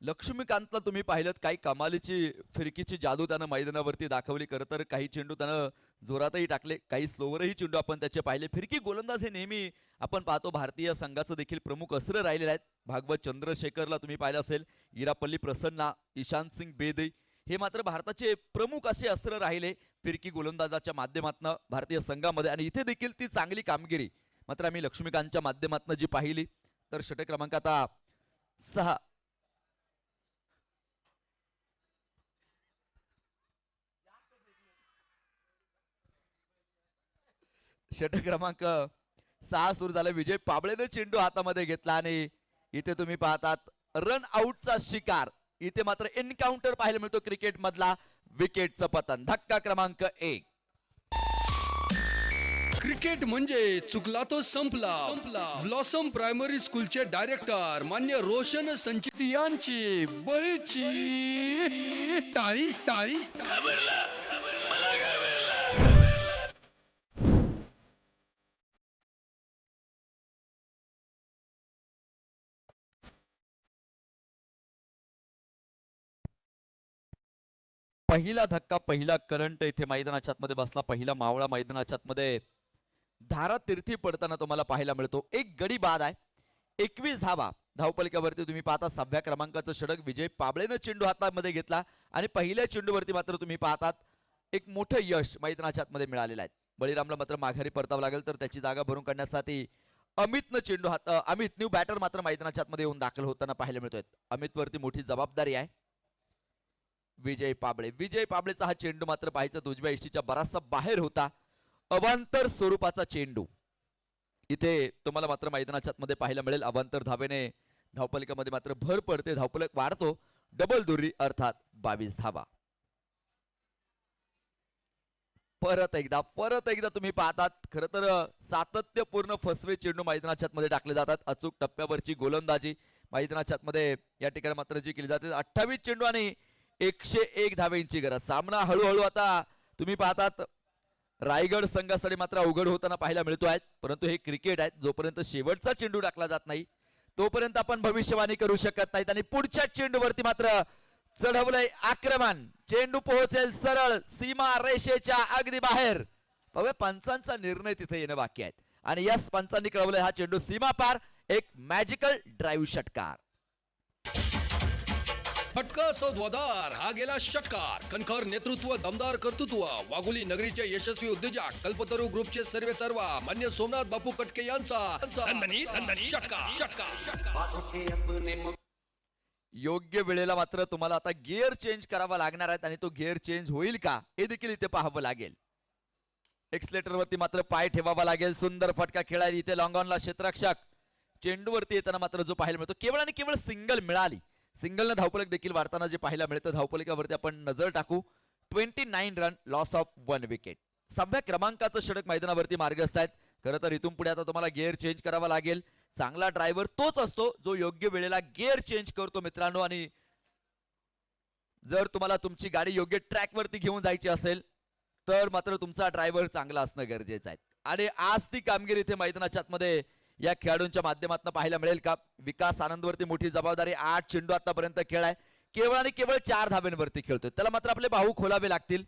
लक्ष्मीकांतला तुम्ही पाहिलं काही कमालीची फिरकीची जादू त्यानं मैदानावरती दाखवली. खरं तर काही चेंडू त्यानं जोरातही टाकले, काही स्लोवरही चेंडू आपण त्याचे पाहिले. फिरकी गोलंदाज हे नेहमी आपण पाहतो भारतीय संघाचं देखील प्रमुख अस्त्र राहिलेले आहेत. भागवत चंद्रशेखरला तुम्ही पाहिलं असेल, इरापल्ली प्रसन्ना, ईशांत सिंग बेदी हे मात्र भारताचे प्रमुख असे अस्त्र राहिले फिरकी गोलंदाजाच्या माध्यमातून भारतीय संघामध्ये. आणि इथे देखील ती चांगली कामगिरी मात्र आम्ही लक्ष्मीकांतच्या माध्यमातून जी पाहिली. तर षटक क्रमांक आता 6. षटक क्रमांक 6 सुरू झालं. विजय पाबळेने चेंडू हातामध्ये घेतला आणि इथे तुम्ही पाहतात रन आउटचा शिकार. इथे मात्र एन्काउंटर पाहायला मिळतो क्रिकेट मधला. विकेटचं पतन. धक्का क्रमांक 1. क्रिकेट म्हणजे चुकला तो संपला. ब्लॉसम प्रायमरी स्कूलचे डायरेक्टर मान्य रोशन संचित यांची बळीची टाळी टाळी. पहिला धक्का, पहिला करंट इथे मैदानाच्या आतमध्ये बसला. पहिला मावळा मैदानाच्या आतमध्ये धारा तीर्थी पडताना तुम्हाला पाहायला मिळतो. एक गडी बाद आहे. 21 धावा धावपलकावरती तुम्ही पाहता. 6व्या क्रमांकाचं षटक विजय पाबळेनं चेंडू हातामध्ये घेतला आणि पहिल्या चेंडूवरती मात्र तुम्ही पाहतात एक मोठं यश मैदानाच्या आतमध्ये मिळालेलं आहे. बळीरामला मात्र माघारी परतावं लागेल तर त्याची जागा भरून काढण्यासाठी अमितनं चेंडू अमित न्यू बॅटर मात्र मैदानाच्या आतमध्ये येऊन दाखल होताना पाहायला मिळतोय. अमितवरती मोठी जबाबदारी आहे. विजय पाबळेचा हा चेंडू मात्र पाहायचं उजव्या इष्टीच्या बराचसा बाहेर होता. अवांतर स्वरूपाचा चेंडू इथे तुम्हाला मात्र मैदानाच्या मध्ये पाहायला मिळेल. अवांतर धावेने धावपलकामध्ये मात्र भर पडते. धावपलक वाढतो. डबल दुरी अर्थात 22 धावा. परत एकदा तुम्ही पाहतात. खरं तर सातत्यपूर्ण फसवे चेंडू मैदानाच्या मध्ये टाकले जातात. अचूक टप्प्यावरची गोलंदाजी मैदानाच्या मध्ये या ठिकाणी मात्र जी केली जाते. 28 चेंडू आणि 101 धावेंची गरज. सामना हळूहळू आता तुम्ही पाहतात रायगड संघासाठी मात्र अवघड होताना पाहायला मिळतो आहे. परंतु हे क्रिकेट आहे. जोपर्यंत शेवटचा चेंडू टाकला जात नाही तोपर्यंत आपण भविष्यवाणी करू शकत नाहीत. आणि पुढच्या चेंडूवरती मात्र चढवलंय आक्रमण. चेंडू पोहोचेल सरळ सीमा रेषेच्या अगदी बाहेर. बघा पंचांचा निर्णय तिथे येणं बाकी आहे आणि याच पंचांनी कळवलंय हा चेंडू सीमा पार. एक मॅजिकल ड्राईव्ह षटकार. फटका सौद्वादार हा गेला षटकार. कणखर नेतृत्व, दमदार कर्तृत्व, वाघोली नगरीचे यशस्वी उद्योजक कल्पतरू ग्रुपचे सर्वेसर्वा मान्य सोमनाथ बापू कटके यांचा षटकार. योग्य वेळेला मात्र तुम्हाला आता गिअर चेंज करावा लागणार आहे आणि तो गिअर चेंज होईल का हे देखील इथे पाहावं लागेल. एक्सलेटर वरती मात्र पाय ठेवावा लागेल. सुंदर फटका खेळायला इथे लॉंग ऑनला क्षेत्ररक्षक. चेंडूवरती येताना मात्र जो पाहायला मिळतो केवळ आणि केवळ सिंगल मिळाली. सिंगलनं धावपलक देखील वाढताना जे पाहायला मिळतं. धावपलकावरती आपण नजर टाकू. 29 रन, लॉस ऑफ 1 विकेट. 6व्या क्रमांकाचं षटक मैदानावरती मार्गस्थ आहेत. खरं तर इथून पुढे आता तुम्हाला गिअर चेंज करावा लागेल. चांगला ड्रायव्हर तोच असतो जो योग्य वेळेला गिअर चेंज करतो मित्रांनो. आणि जर तुम्हाला तुमची गाडी योग्य ट्रॅक वरती घेऊन जायची असेल तर मात्र तुमचा ड्रायव्हर चांगला असणं गरजेचं आहे. आणि आज ती कामगिरी इथे मैदानाच्या आतमध्ये या खेळाडूंच्या माध्यमातून पाहायला मिळेल का? विकास आनंदवरती मोठी जबाबदारी. 8 चेंडू आतापर्यंत खेळाय, केवळ आणि केवळ 4 धाब्यांवरती खेळतोय. त्याला मात्र आपले बाहू खोलावे लागतील.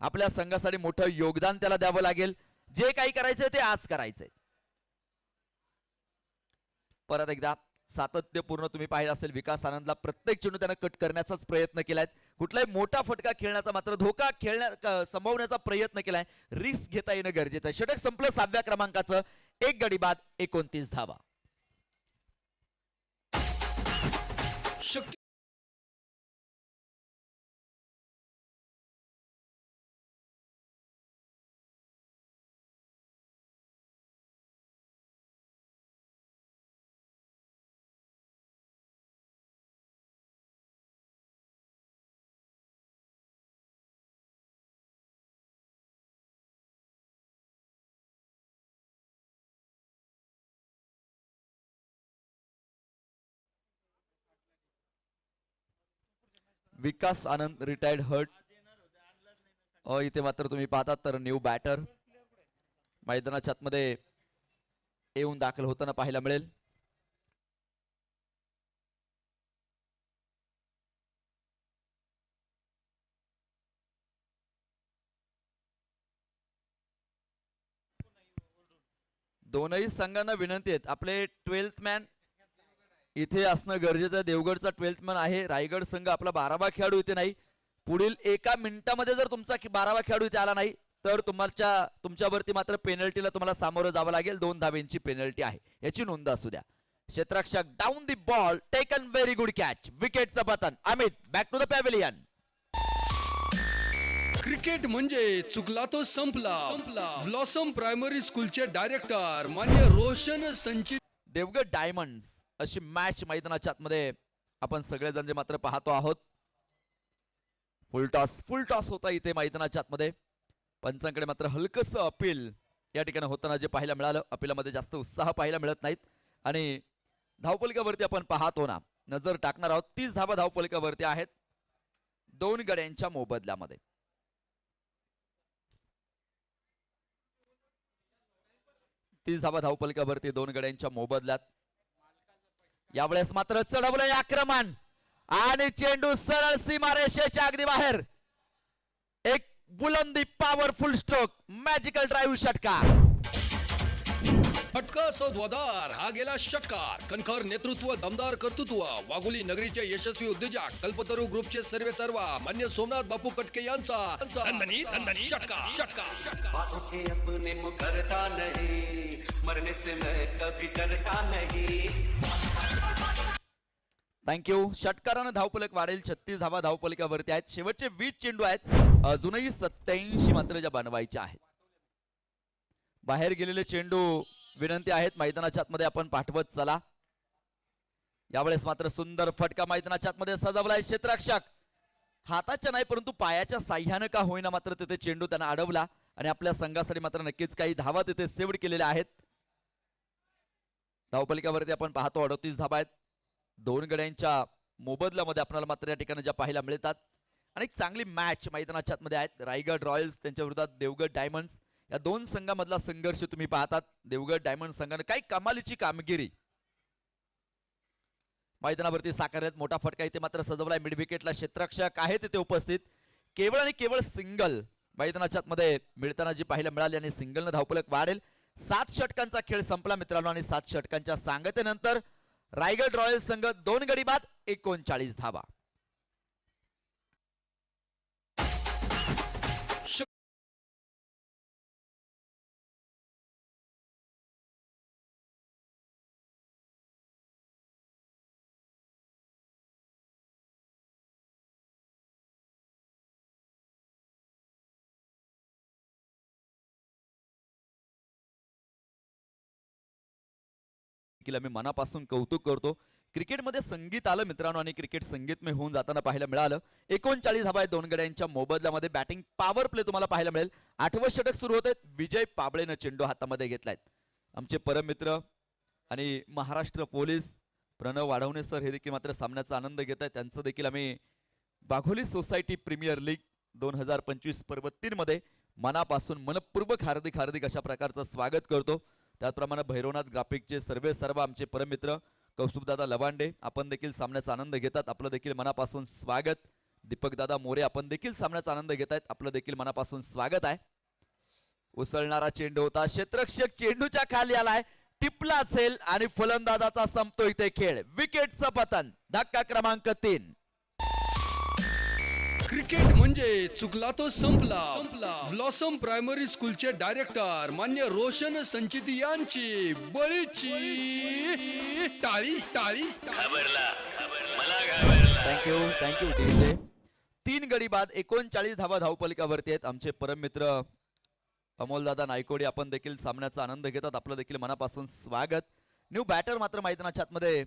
आपल्या संघासाठी मोठं योगदान त्याला द्यावं लागेल. जे काही करायचंय ते आज करायचंय. परत एकदा सातत्यपूर्ण तुम्ही पाहिलं असेल विकास आनंदला प्रत्येक चेंडू त्यानं कट करण्याचाच प्रयत्न केलाय. कुठलाही मोठा फटका खेळण्याचा मात्र धोका संभवण्याचा प्रयत्न केलाय. रिस्क घेता येणं गरजेचं आहे. षटक संपलं 6व्या क्रमांकाचं. 1 गडी बाद 29 धावा. विकास आनंद रिटायर्ड हर्ट. इथे मात्र तुम्ही पाहतात तर न्यू बॅटर मैदानाच्या आतमध्ये येऊन दाखल होताना पाहायला मिळेल. दोनही संघांना विनंती आहेत. आपले 12th मॅन इथे असणं गरजेचं आहे. देवगडचा 12th मॅन आहे. रायगड संघ आपला 12वा खेळाडू इथे नाही. पुढील 1 मिनिटामध्ये जर तुमचा 12वा खेळाडू इथे आला नाही तर तुमच्यावरती मात्र पेनल्टीला तुम्हाला सामोरं जावं लागेल. 2 धाब्यांची पेनल्टी आहे, याची नोंद असू द्या. क्षेत्ररक्षक down the ball, taken very good catch. विकेटचं पतन. Amit back to the pavilion. Cricket म्हणजे चुकला तो संपला. ब्लॉसम प्रायमरी स्कूलचे डायरेक्टर मान्य रोशन संचित. देवगड डायमंड्स अशी मॅच मैदानाच्या आतमध्ये आपण सगळेजण जे मात्र पाहतो आहोत. फुल टॉस होता इथे मैदानाच्या आतमध्ये. पंचांकडे मात्र हलकस अपील या ठिकाणी होताना जे पाहायला मिळालं. अपिलामध्ये जास्त उत्साह पाहायला मिळत नाहीत. आणि धावपलकावरती आपण पाहतो ना, नजर टाकणार आहोत. 30 धावा धावपलकावरती आहेत 2 गड्यांच्या मोबदल्यामध्ये. धावा धावपलकावरती 2 गड्यांच्या मोबदल्यात. यावेळेस मात्र चढवलंय आक्रमण आणि चेंडू सरळ सीमारेषेच्या अगदी बाहेर. एक बुलंदी पॉवरफुल स्ट्रोक, मॅजिकल ड्राईव्ह षटकार. फटका सौद्वादार हा गेला षटकार. कणखर नेतृत्व, दमदार कर्तृत्व. वाघोली नगरीचे यशस्वी उद्योजक कल्पतरू ग्रुपचे सर्वेसर्वा मान्य सोमनाथ बापू कटके यांचा नंदनी षटकार. बातों से अपने मुकरता नहीं, मरने से मैं कभी डरता नहीं. थँक्यू. षटकारानं धावपलक वाढेल. 36 धावा धावपलकावरती आहेत. शेवटचे 20 चेंडू आहेत. अजूनही 87 मात्र ज्या बनवायच्या आहेत. बाहेर गेलेले चेंडू विनंती आहेत मैदानाच्या आतमध्ये आपण पाठवत चला. यावेळेस मात्र सुंदर फटका मैदानाच्या आतमध्ये सजवलाय. क्षेत्ररक्षक हाताच्या नाही परंतु पायाच्या साह्यानं का होईना मात्र तिथे चेंडू त्यांना अडवला आणि आपल्या संघासाठी मात्र नक्कीच काही धावा तिथे सेव्ड केलेल्या आहेत. धावपलकावरती आपण पाहतो 38 धावा आहेत. 2 गड्यांच्या मोबदल्यामध्ये आपल्याला मात्र या ठिकाणी ज्या पाहायला मिळतात. आणि एक चांगली मॅच मैदानाच्या आतमध्ये आहेत. रायगड रॉयल्स त्यांच्या विरोधात देवगड डायमंड्स या 2 संघांमधला संघर्ष तुम्ही पाहतात. देवगड डायमंड संघाने काही कमालीची कामगिरी मैदानावरती साकारत. मोठा फटका इथे मात्र सजवलाय. मिड विकेटला क्षेत्ररक्षक आहे तिथे उपस्थित. केवळ आणि केवळ सिंगल मैदानाच्या आतमध्ये मिळताना जी पाहायला मिळाली आणि सिंगलनं धावपलक वाढेल. 7 षटकांचा खेळ संपला मित्रांनो आणि 7 षटकांच्या सांगतेनंतर रायगड रॉयल्स संघ 2 गडी बाद 39 धावा. मी मनापासून कौतुक करतो. क्रिकेटमध्ये संगीत आलं मित्रांनो आणि क्रिकेट संगीतमय होऊन जाताना पाहायला मिळालं. 39 धावा 2 गड्यांच्या मोबदल्यामध्ये. बॅटिंग पॉवर प्ले तुम्हाला पाहायला मिळेल. 8वं षटक सुरू होत आहे. विजय पाबळेनं चेंडू हातामध्ये घेतलाय. आमचे परम मित्र आणि महाराष्ट्र पोलीस प्रणव वाढवणे सर हे देखील मात्र सामन्याचा आनंद घेत आहेत. त्यांचं देखील आम्ही वाघोली सोसायटी प्रीमियर लीग 2025 पर्व 3 मध्ये मनापासून मनपूर्वक हार्दिक हार्दिक अशा प्रकारचं स्वागत करतो. त्याचप्रमाणे भैरवनाथ ग्राफिकचे सर्व आमचे परममित्र कौस्तुभदादा लवांडे आपण देखील सामन्याचा आनंद घेतात. आपलं देखील मनापासून स्वागत. दीपकदादा मोरे आपण देखील सामन्याचा आनंद घेत आहेत. आपलं देखील मनापासून स्वागत आहे. उसळणारा चेंडू होता, क्षेत्ररक्षक चेंडूच्या खाली आलाय, टिपला असेल आणि फलंदाजाचा संपतो इथे खेळ. विकेटचं पतन. धक्का क्रमांक 3. क्रिकेट म्हणजे चुकला तो संपला. ब्लॉसम प्रायमरी स्कूलचे डायरेक्टर मान्य रोशन संचित यांची बळीची टाळी. Thank you DJ. 3 गडी बाद 39 धावा धावपलिकावरती आहेत. आमचे परममित्र अमोलदादा नायकोडी आपण देखील सामन्याचा आनंद घेतात. आपलं देखील मनापासून स्वागत. न्यू बॅटर मात्र मैदानाच्या आतमध्ये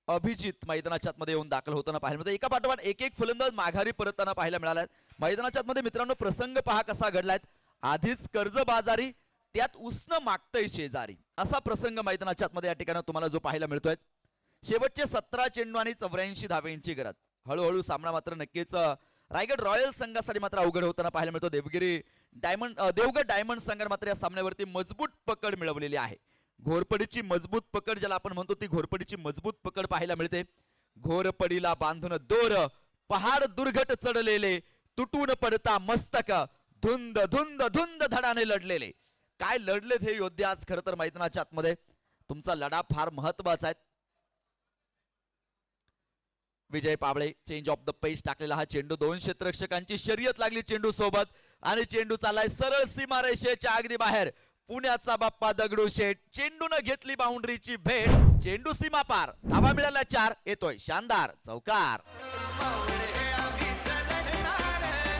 अभिजित मैदानाच्या आतमध्ये येऊन दाखल होताना पाहायला मिळतं. एका पाठोपाठ एक फलंदाज माघारी परतताना पाहायला मिळाला. मैदानाच्या आतमध्ये मित्रांनो प्रसंग पहा कसा घडलाय. आधीच कर्जबाजारी, त्यात उसनं मागतंय शेजारी, असा प्रसंग मैदानाच्या आतमध्ये या ठिकाणी तुम्हाला जो पाहायला मिळतोय. शेवटचे 17 चेंडू आणि 84 धाव्यांची गरज. हळूहळू सामना मात्र नक्कीच रायगड रॉयल संघासाठी मात्र अवघड होताना पाहायला मिळतो. देवगड डायमंड संघाने मात्र या सामन्यावरती मजबूत पकड मिळवलेली आहे. घोरपडीची मजबूत पकड ज्याला आपण म्हणतो ती घोरपडीची मजबूत पकड पाहायला मिळते. घोरपडीला बांधून दोर, पहाड दुर्घट चढलेले, तुटून पडता मस्तक, धुंद धुंद धुंद धडाने लढलेले. काय लढलेत हे योद्धे आज खरं तर मैदानाच्या आतमध्ये. तुमचा लढा फार महत्वाचा आहे. विजय पाबळे चेंज ऑफ द पेस टाकलेला हा चेंडू. 2 क्षेत्ररक्षकांची शर्यत लागली चेंडू सोबत आणि चेंडू चाललाय सरळ सीमारेषेच्या अगदी बाहेर. पुण्याचा बाप्पा दगडूशेठ चेंडून घेतली बाउंड्रीची भेट. चेंडू सीमा पार. धावा मिळाला 4. येतोय शानदार चौकार.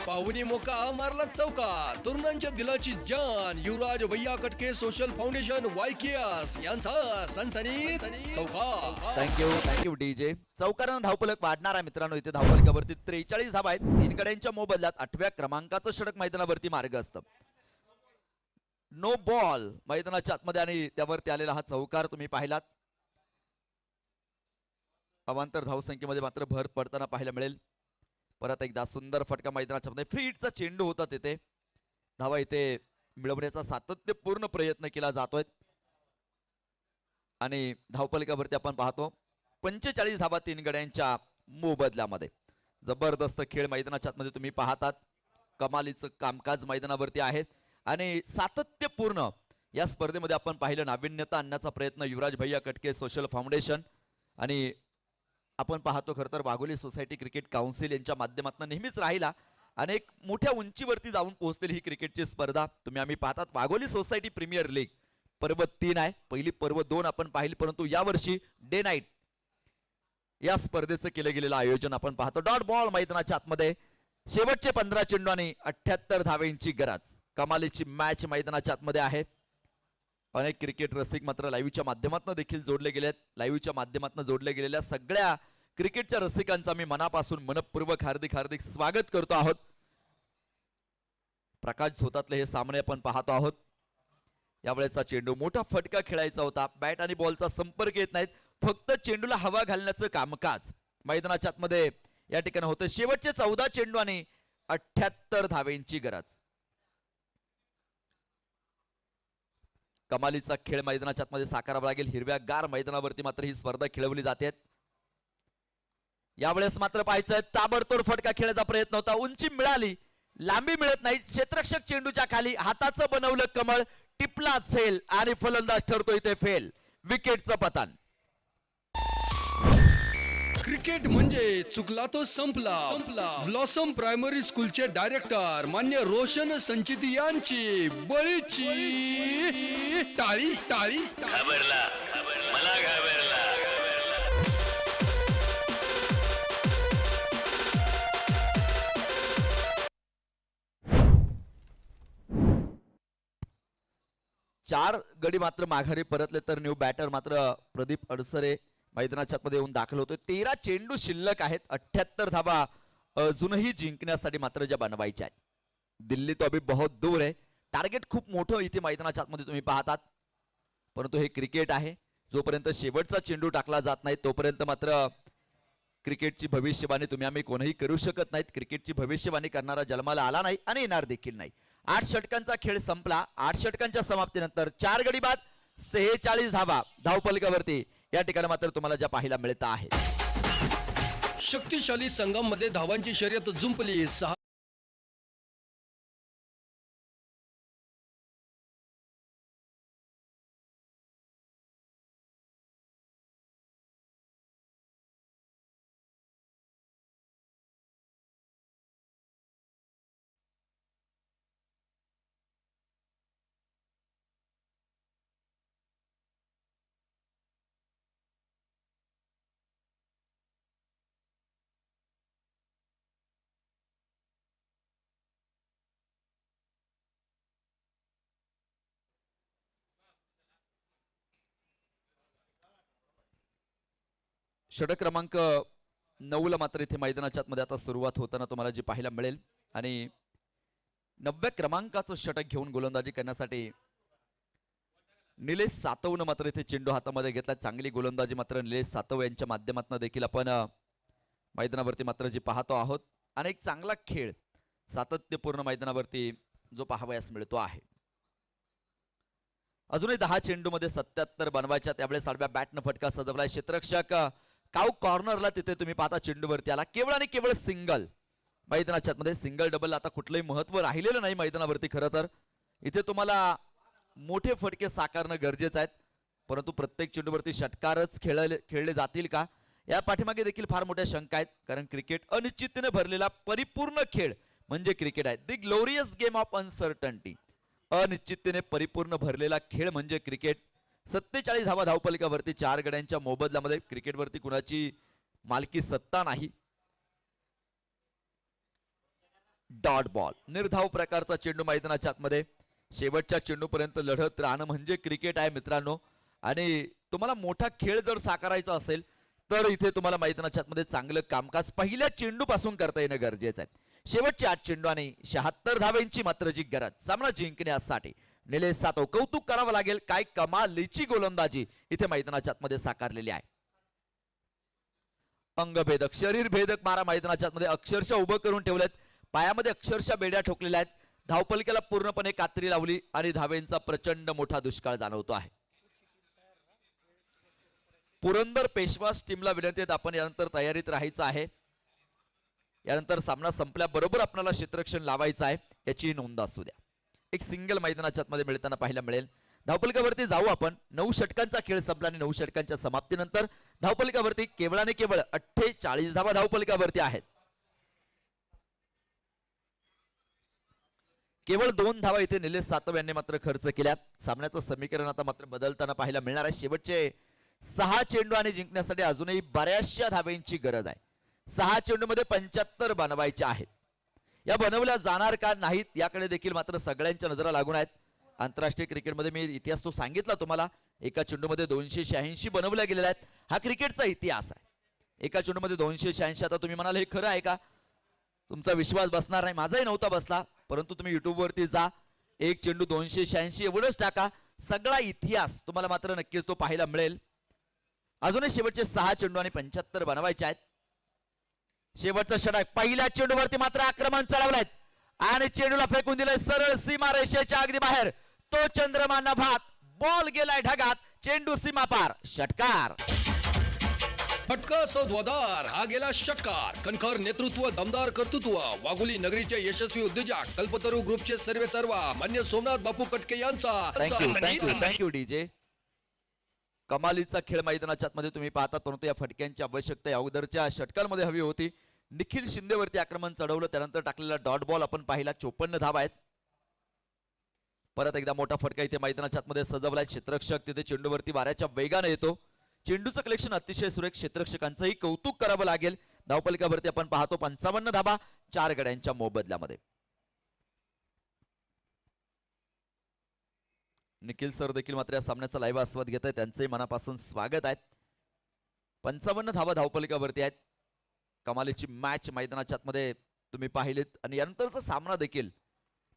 पाहुणी मोका मारला चौकार. तरुणांच्या दिलाची जान युवराज भैया कटके सोशल फाउंडेशन वायकेएस यांचा सनसनीत चौकार. Thank you DJ. चौकारानं धावफलक वाढणार आहे मित्रांनो. इथे धावफलकावरती 43 धावा आहेत. 3 गड्यांच्या मोबदल्यात 8व्या क्रमांकाचं षटक मैदानावरती मार्ग असतं. नो बॉल मैदानाच्या आतमध्ये आणि त्यावरती आलेला हा चौकार तुम्ही पाहिलात. अवांतर धावसंख्येमध्ये मात्र भर पडताना पाहायला मिळेल. परत एकदा सुंदर फटका मैदानाच्या मध्ये. फ्री हिटचा चेंडू होता तिथे. धावा इथे मिळवण्याचा सातत्यपूर्ण प्रयत्न केला जातोय आणि धावपलिकावरती आपण पाहतो 45 धावा 3 गड्यांच्या मोबदल्यामध्ये. जबरदस्त खेळ मैदानाच्या आतमध्ये तुम्ही पाहतात. कमालीचं कामकाज मैदानावरती आहे आणि सातत्यपूर्ण या स्पर्धेमध्ये आपण पाहिलं नाविन्यता आणण्याचा प्रयत्न युवराज भैया कटके सोशल फाउंडेशन आणि आपण पाहतो खरं तर वाघोली सोसायटी क्रिकेट काउन्सिल यांच्या माध्यमातून नेहमीच राहिला आणि एक मोठ्या उंचीवरती जाऊन पोहोचलेली ही क्रिकेटची स्पर्धा आम्ही पाहतात. वाघोली सोसायटी प्रीमियर लीग पर्व 3 आहे. पहिली पर्व 2 आपण पाहिली, परंतु यावर्षी डे नाईट या स्पर्धेचं केलं गेलेलं आयोजन आपण पाहतो. डॉट बॉल मैदानाच्या आतमध्ये. शेवटचे 15 चेंडू आणि 78 धावेंची गरज. कमालीची मॅच मैदानाच्या आतमध्ये आहे. अनेक क्रिकेट रसिक मात्र लाईव्हच्या माध्यमातून देखील जोडले गेलेत. लाईव्हच्या माध्यमातून जोडले गेलेल्या सगळ्या क्रिकेटच्या रसिकांचा मी मनापासून मनपूर्वक हार्दिक हार्दिक स्वागत करतो आहोत. प्रकाश झोतातले हे सामने आपण पाहतो आहोत. यावेळेचा चेंडू मोठा फटका खेळायचा होता. बॅट आणि बॉलचा संपर्क येत नाहीत. फक्त चेंडूला हवा घालण्याचं कामकाज मैदानाच्या आतमध्ये या ठिकाणी होतं. शेवटचे 14 चेंडू आणि 78 धावेंची गरज. कमालीचा खेळ मैदानाच्या आतमध्ये साकारावा लागेल. हिरव्या गार मैदानावरती मात्र ही स्पर्धा खेळवली जाते. यावेळेस मात्र पाहायचं ताबडतोब फटका खेळायचा प्रयत्न होता. उंची मिळाली, लांबी मिळत नाही. क्षेत्ररक्षक चेंडूच्या खाली हाताचं बनवलं कमळ, टिपला असेल आणि फलंदाज ठरतो इथे फेल. विकेटचं पतन. क्रिकेट म्हणजे चुकला तो संपला. ब्लॉसम प्रायमरी स्कूलचे डायरेक्टर मान्य रोशन संचित यांची बळीची टाळी. मला घाबरला. चार गडी मात्र माघारी परतले तर न्यू बॅटर मात्र प्रदीप अडसरे मैदानाच्या मध्ये येऊन दाखल होतोय. 13 चेंडू शिल्लक आहेत. 78 धावा अजूनही जिंकण्यासाठी मात्र ज्या बनवायच्या आहेत. दिल्ली तो अभी बहुत दूर आहे. टार्गेट खूप मोठं इथे मैदानाच्या आतमध्ये तुम्ही पाहतात. परंतु हे क्रिकेट आहे. जोपर्यंत शेवटचा चेंडू टाकला जात नाही तोपर्यंत मात्र क्रिकेटची भविष्यवाणी तुम्ही आम्ही कोणीही करू शकत नाहीत. क्रिकेटची भविष्यवाणी करणारा जन्माला आला नाही आणि येणार देखील नाही. 8 षटकांचा खेळ संपला. 8 षटकांच्या समाप्तीनंतर 4 गडी बाद 46 धावा धावफलकावरती या ठिकाणी मात्र तुम्हाला ज्या पाहायला मिळत आहेत. शक्तिशाली संघामध्ये धावांची शर्यत जुंपली. 6 षटक क्रमांक 9 ला मात्र इथे मैदानाच्या आतमध्ये आता सुरुवात होताना तुम्हाला जी पाहायला मिळेल आणि 90 क्रमांकाचं षटक घेऊन गोलंदाजी करण्यासाठी निलेश सातवनं मात्र इथे चेंडू हातामध्ये घेतला. चांगली गोलंदाजी मात्र निलेश सातव यांच्या माध्यमातून देखील आपण मैदानावरती मात्र जी पाहतो आहोत आणि एक चांगला खेळ सातत्यपूर्ण मैदानावरती जो पाहावयास मिळतो आहे. अजूनही 10 चेंडूमध्ये 77 बनवायच्या. त्यावेळेस आडव्या बॅटनं फटका सजवलाय क्षेत्ररक्षक काऊ कॉर्नरला. तिथे तुम्ही पाहता चेंडूवरती आला. केवळ आणि केवळ सिंगल. मैदानाच्या आतमध्ये सिंगल डबल आता कुठलंही महत्व राहिलेलं नाही मैदानावरती. खरं तर इथे तुम्हाला मोठे फटके साकारणं गरजेचं आहे. परंतु प्रत्येक चेंडूवरती षटकारच खेळले जातील का या पाठीमागे देखील फार मोठ्या शंका आहेत. कारण क्रिकेट अनिश्चिततेने भरलेला परिपूर्ण खेळ म्हणजे क्रिकेट आहे. दी ग्लोरियस गेम ऑफ अनसर्टनिटी. अनिश्चिततेने परिपूर्ण भरलेला खेळ म्हणजे क्रिकेट. 47 धावा धावपलिकावरती 4 गड्यांच्या मोबदल्यामध्ये. क्रिकेटवरती कुणाची मालकी सत्ता नाही. डॉट बॉल निर्धाव प्रकारचा चेंडू मैदानाच्या आतमध्ये. शेवटच्या चेंडूपर्यंत लढत राहणं म्हणजे क्रिकेट आहे मित्रांनो. आणि तुम्हाला मोठा खेळ जर साकारायचा असेल तर इथे तुम्हाला मैदानाच्या आतमध्ये चांगलं कामकाज पहिल्या चेंडूपासून करता येणं गरजेचं आहे. शेवटचे 8 चेंडू आणि 76 धावांची मात्र जी गरज सामना जिंकण्यासाठी निलेश सातव. कौतुक करावं लागेल. काय कमालीची गोलंदाजी इथे मैदानाच्या आतमध्ये साकारलेली आहे. अंगभेदक शरीरभेदक मारा मैदानाच्या आतमध्ये अक्षरशः उभं करून ठेवलेत. पायामध्ये अक्षरशः बेड्या ठोकलेल्या आहेत. धावपलिकेला पूर्णपणे कात्री लावली आणि धावेंचा प्रचंड मोठा दुष्काळ जाणवतो आहे. पुरंदर पेशवास टीमला विनंती आहे आपण यानंतर तयारीत राहायचं आहे. यानंतर सामना संपल्याबरोबर आपल्याला क्षेत्ररक्षण लावायचं आहे याची नोंद असू द्या. एक सिंगल मैदानाच्या आतमध्ये मिळताना पाहायला मिळेल. धावपलिकावरती जाऊ आपण. 9 षटकांचा खेळ संपला आणि 9 षटकांच्या समाप्तीनंतर धावपलिकावरती केवळ आणि केवळ 48 धावा धावपलिकावरती आहेत. केवळ 2 धावा इथे निलेश सातव यांनी मात्र खर्च केल्या. सामन्याचं समीकरण आता मात्र बदलताना पाहायला मिळणार आहे. शेवटचे 6 चेंडू आणि जिंकण्यासाठी अजूनही बऱ्याचशा धाब्यांची गरज आहे. 6 चेंडूमध्ये 75 बनवायचे आहेत. या बनवल्या जाणार का नाहीत याकडे देखील मात्र सगळ्यांच्या नजरा लागून आहेत. आंतरराष्ट्रीय क्रिकेटमध्ये मी इतिहास तो सांगितला तुम्हाला. एका चेंडूमध्ये 286 बनवल्या गेलेल्या आहेत. हा क्रिकेटचा इतिहास आहे. एका चेंडूमध्ये 286. आता तुम्ही म्हणाल हे खरं आहे का? तुमचा विश्वास बसणार नाही. माझाही नव्हता बसला. परंतु तुम्ही युट्यूब वरती जा. एक चेंडू 286 एवढंच टाका. सगळा इतिहास तुम्हाला मात्र नक्कीच तो पाहायला मिळेल. अजूनही शेवटचे 6 चेंडू आणि 75 बनवायचे आहेत. शेवटचा षटक. पहिल्या चेंडूवरती मात्र आक्रमण चढवलंय आणि चेंडूला फेकून दिलंय सरळ सीमा रेषेच्या अगदी बाहेर. तो चंद्रमा नभात. बॉल गेलाय ढगात. चेंडू सीमा पार. षटकार. फटका सौद्वादार. हा गेला षटकार. कणखर नेतृत्व, दमदार कर्तृत्व, वाघोली नगरीचे यशस्वी उद्योजक, कल्पतरू ग्रुपचे सर्वेसर्वा मान्य सोमनाथ बापू कटके यांचा. Thank you DJ. कमालीचा खेळ मैदानाच्या आतमध्ये तुम्ही पाहता. परंतु या फटक्यांची आवश्यकता अगोदरच्या षटकांमध्ये हवी होती. निखिल शिंदेवरती आक्रमण चढवलं. त्यानंतर टाकलेला डॉट बॉल आपण पाहिला. 54 धावा आहेत. परत एकदा मोठा फटका इथे मैदानाच्या आतमध्ये सजवलाय. क्षेत्ररक्षक तिथे चेंडूवरती वाऱ्याच्या वेगाने येतो. चेंडूचं कलेक्शन अतिशय सुरेख. क्षेत्ररक्षकांचंही कौतुक करावं लागेल. धावपलिकावरती आपण पाहतो 55 धावा 4 गड्यांच्या मोबदल्यामध्ये. निखिल सर देखील मात्र या सामन्याचा लाईव्ह आस्वाद घेत आहेत. त्यांचंही मनापासून स्वागत आहे. 55 धावा धावपलिकावरती आहेत. कमालीची मॅच मैदानाच्या आतमध्ये तुम्ही पाहिलेत आणि यानंतरचा सामना देखील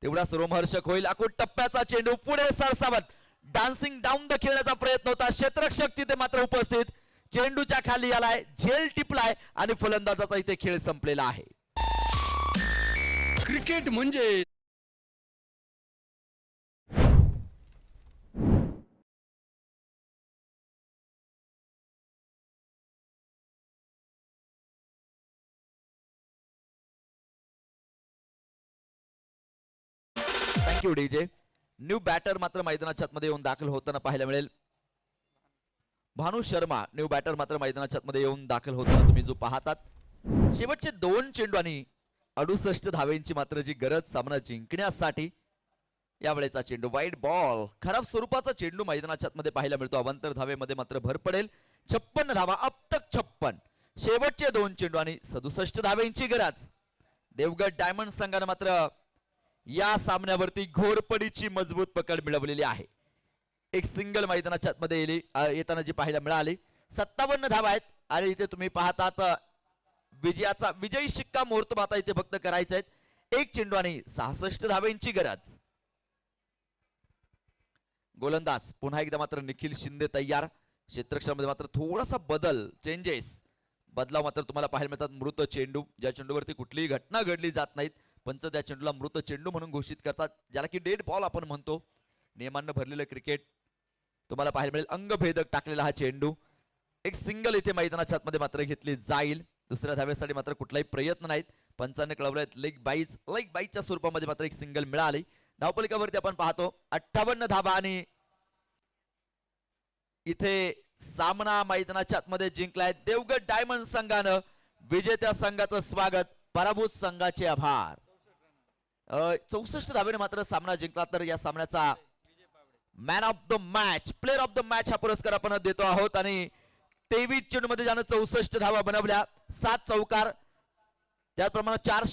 तेवढाच रोमहर्षक होईल. अकुट टप्प्याचा चेंडू पुढे सरसावत डान्सिंग डाऊन द खेळण्याचा प्रयत्न होता. क्षेत्ररक्षक तिथे मात्र उपस्थित, चेंडूच्या खाली आलाय, झेल टिपलाय आणि फलंदाजाचा इथे खेळ संपलेला आहे. क्रिकेट म्हणजे थँक्यू डीजे. न्यू बॅटर मात्र मैदानाच्या आतमध्ये येऊन दाखल होताना पाहायला मिळेल. भानू शर्मा न्यू बॅटर मात्र मैदानाच्या आतमध्ये येऊन दाखल होताना तुम्ही जो पाहतात. शेवटचे 2 चेंडू आणि 68 धावेंची मात्र जी गरज सामना जिंकण्यासाठी. यावेळेचा चेंडू वाईड बॉल, खराब स्वरूपाचा चेंडू मैदानाच्या आतमध्ये पाहायला मिळतो. अवांतर धावेमध्ये मात्र भर पडेल. 56 धावा, अब तक 56. शेवटचे 2 चेंडू आणि 67 धावेंची गरज. देवगड डायमंड संघाने मात्र या सामन्यावरती घोरपडीची मजबूत पकड मिळवलेली आहे. एक सिंगल मैदानाच्या आतमध्ये येताना जी पाहायला मिळाली. 57 धावा आहेत आणि इथे तुम्ही पाहतात विजयाचा विजयी शिक्का मुहूर्त आता इथे फक्त करायचा आहे. 1 चेंडू आणि 66 धावेंची गरज. गोलंदाज पुन्हा एकदा मात्र निखिल शिंदे तयार. क्षेत्ररक्षणामध्ये मात्र थोडासा बदल, चेंजेस, बदलाव मात्र तुम्हाला पाहायला मिळतात. मृत चेंडू, ज्या चेंडूवरती कुठलीही घटना घडली जात नाहीत, पंच त्या चेंडूला मृत चेंडू म्हणून घोषित करतात, ज्याला की डेड बॉल आपण म्हणतो. नियमांना भरलेलं क्रिकेट तुम्हाला पाहायला मिळेल. अंगभेदक टाकलेला हा चेंडू. एक सिंगल इथे मैदानाच्या आतमध्ये मात्र घेतली जाईल. दुसऱ्या धावेसाठी मात्र कुठलाही प्रयत्न नाहीत. पंचांनी कळवलंय लेग बाईच्या स्वरूपामध्ये मात्र एक सिंगल मिळाली. धावपलिकावरती आपण पाहतो 58 धावा आणि इथे सामना मैदानाच्या आतमध्ये जिंकलाय. देवगड डायमंड संघानं. विजेत्या संघाचं स्वागत, पराभूत संघाचे आभार. 64 धावेने मात्र सामना जिंकला. तर या सामन्याचा man of the match, player of the match हा पुरस्कार आपण देतो आहोत. आणि 23 चेंडू मध्ये ज्यानं 64 धावा बनवल्या, 7 चौकार, त्याचप्रमाणे 4